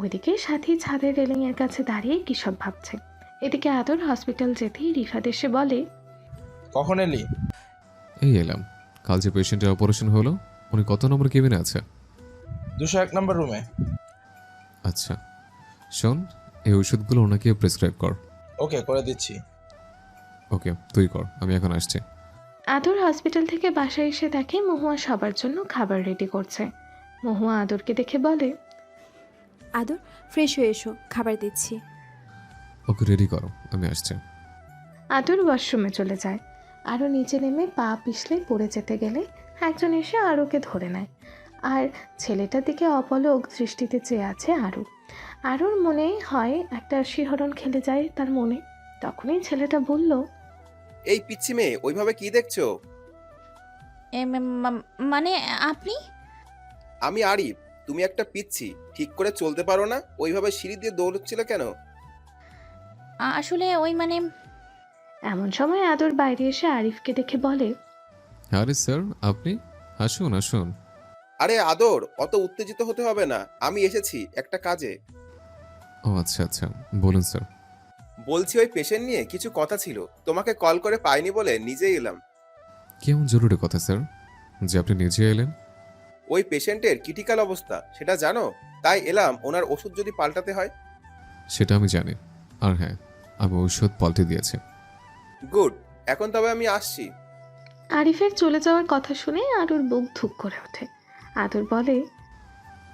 ওইদিকে সাথী ছাদের রেলিং এর কাছে দাঁড়িয়ে কি সব ভাবছে। এদিকে আদর হসপিটাল যেতেই রিফাত এসে বলে, কখন এলি? এই এলাম। কাল যে পেশেন্টের অপারেশন হলো উনি কত নম্বর কেবিনে আছে? 201 নম্বর রুমে। আচ্ছা শোন, এই ওষুধগুলো ওনাকে প্রেসক্রাইব কর। ওকে, করে দিচ্ছি। ওকে, তুই কর, আমি এখন আসছি। আদর হসপিটাল থেকে বাসায় এসে দেখে মহুয়া সবার জন্য খাবার রেডি করছে। মহুয়া আদরকে দেখে বলে, আদর, ফ্রেশ হয়ে এসো, খাবার দিচ্ছি। ওকে রেডি করো, আমি আসছি। আদর ওয়াশরুমে চলে যায়। আরও নিচে নেমে পা পিছলে পড়ে যেতে গেলে একজন এসে আরুকে ধরে নেয়। আর ছেলেটার দিকে অপলক দৃষ্টিতে চেয়ে আছে আরু। আরুর মনে হয় একটা শিহরণ খেলে যায় তার মনে। তখনই ছেলেটা বলল, এই পিচ্ছি মেয়ে, ওইভাবে কি দেখছো? মানে আপনি? আমি আরিফ, তুমি একটা পিচ্ছি, ঠিক করে চলতে পারো না? ওইভাবে সিঁড়ি দিয়ে দৌড়চ্ছিলে কেন? আসলে ওই মানে। এমন সময় আদর বাইরে এসে আরিফকে দেখে বলে, আরে স্যার, আপনি আসুন আসুন। আরে আদর, অত উত্তেজিত হতে হবে না, আমি এসেছি একটা কাজে। ও আচ্ছা আচ্ছা, বলুন স্যার। বলছি ওই পেশেন্ট নিয়ে কিছু কথা ছিল, তোমাকে কল করে পাইনি বলে নিজেই এলাম। কেমন জরুরি কথা স্যার যে আপনি নিজে এলেন? ওই পেশেন্টের ক্রিটিক্যাল অবস্থা, সেটা জানো? তাই এলাম, ওনার ওষুধ যদি পাল্টাতে হয়। সেটা আমি জানি, আর হ্যাঁ, আমি ঔষধ পাল্টে দিয়েছি। গুড, এখন তবে আমি আসছি। আরিফের চলে যাওয়ার কথা শুনে আরুর বুক ধুক করে ওঠে। আদর বলে,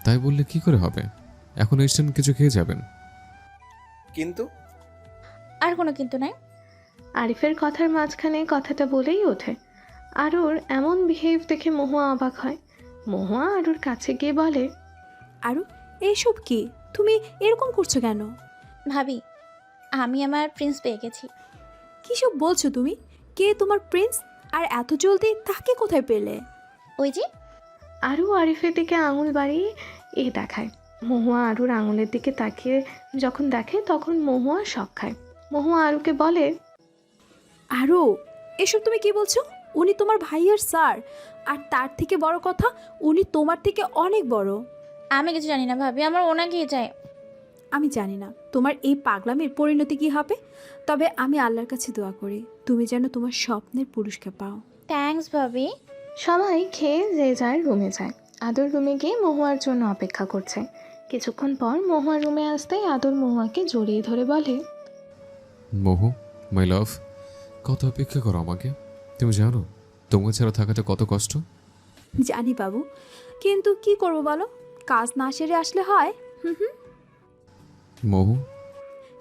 তাই বললে কি করে হবে? এখন ইনস্ট্যান্ট কিছু খেয়ে যাবেন। কিন্তু আর কোনো কিন্তু নাই। আরিফের কথার মাঝখানে কথাটা বলেই ওঠে। আরুর এমন বিহেভ দেখে মহুয়া অবাক হয়। মহুয়া আরুর কাছে গিয়ে বলে, আরু এইসব কি? তুমি এরকম করছো কেন? ভাবি, আমি আমার প্রিন্স পেয়ে গেছি। কিসব বলছো তুমি? কে তোমার প্রিন্স? আর এত জলদি তাকে কোথায় পেলে? ওই যে। আরু আরিফের দিকে আঙুল বাড়িয়ে দেখায়। মহুয়া আরুর আঙুলের দিকে তাকিয়ে যখন দেখে তখন মহুয়া শক খায়। মহুয়া আরুকে বলে, আরু এসব তুমি কি বলছো? উনি তোমার ভাইয়ের স্যার, আর তার থেকে বড় কথা উনি তোমার থেকে অনেক বড়। আমি কিছু জানি না ভাবি, আমার ওনাকেই চাই। আমি জানি না তোমার এই পাগলামির পরিণতি কি হবে, তবে আমি আল্লাহর কাছে দোয়া করি তুমি যেন তোমার স্বপ্নের পুরস্কার পাও। থ্যাঙ্কস ভাবি। সবাই খেয়ে যে যার রুমে যায়। আদর রুমে গিয়ে মহুয়ার জন্য অপেক্ষা করছে। কিছুক্ষণ পর মহুয়ার রুমে আসতেই আদর মহুয়াকে জড়িয়ে ধরে বলে, মহু, মাই লাভ, কত অপেক্ষা করো আমাকে। তুমি জানো তোমার ছাড়া থাকাটা কত কষ্ট? জানি বাবু, কিন্তু কি করব বলো, কাজ না সেরে আসলে হয়। মহু,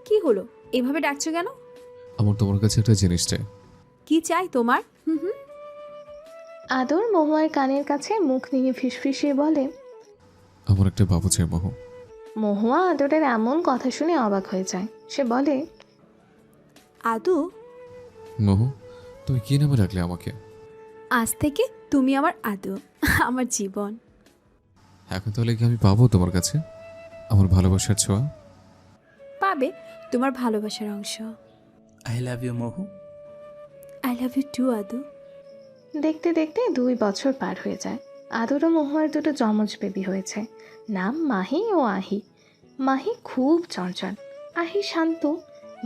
কি হলো, এভাবে ডাকছো কেন? আমার তোমার কাছে একটা জিনিস চাই। কি চাই তোমার? আদর মহুয়ার কানের কাছে মুখ নিয়ে ফিসফিসিয়ে বলে। আমার একটা বাবু চাই মহু। মহুয়া আদরের এমন কথা শুনে অবাক হয়ে যায়। সে বলে, আদু, মহু, তুমি কি নামে ডাকলে আমাকে? আজ থেকে তুমি আমার আদু, আমার জীবন। এখন তাহলে কি আমি পাবো তোমার কাছে আমার ভালোবাসার ছোঁয়া? পাবে তোমার ভালোবাসার অংশ। I love you Mahu. I love you too Adu. দেখতে দেখতে 2 বছর পার হয়ে যায়। আদর ও মহুয়ার দুটো যমজ বেবি হয়েছে। নাম মাহি ও আহি। মাহি খুব চঞ্চল, আহি শান্ত।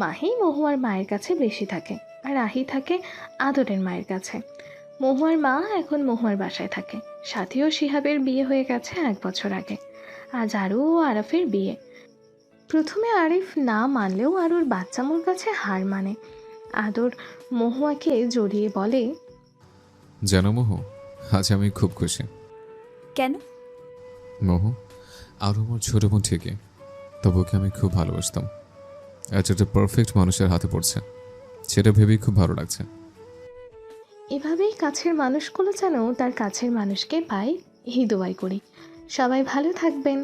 মাহি মহুয়ার মায়ের কাছে বেশি থাকে, আর আহি থাকে আদরের মায়ের কাছে। মহুয়ার মা এখন মহুয়ার বাসায় থাকে। সাথী ও শিহাবের বিয়ে হয়ে গেছে 1 বছর আগে। আজ আরু ও আরাফের বিয়ে। প্রথমে আরিফ না মানলেও আরুর বাচ্চামোর কাছে হার মানে। আদর মহুয়াকে জড়িয়ে বলে, জানো মহু, আজ আমি খুব খুশি। কেন? মহু, আরও আমার ছোট বোন ঠিকই, তবু ওকে আমি খুব ভালোবাসতাম। আজ একটা পারফেক্ট মানুষের হাতে পড়ছে, সেটা ভেবেই খুব ভালো লাগছে। এভাবেই কাছের মানুষগুলো যেন তার কাছের মানুষকে পায়, এই দোয়াই করি। সবাই ভালো থাকবেন।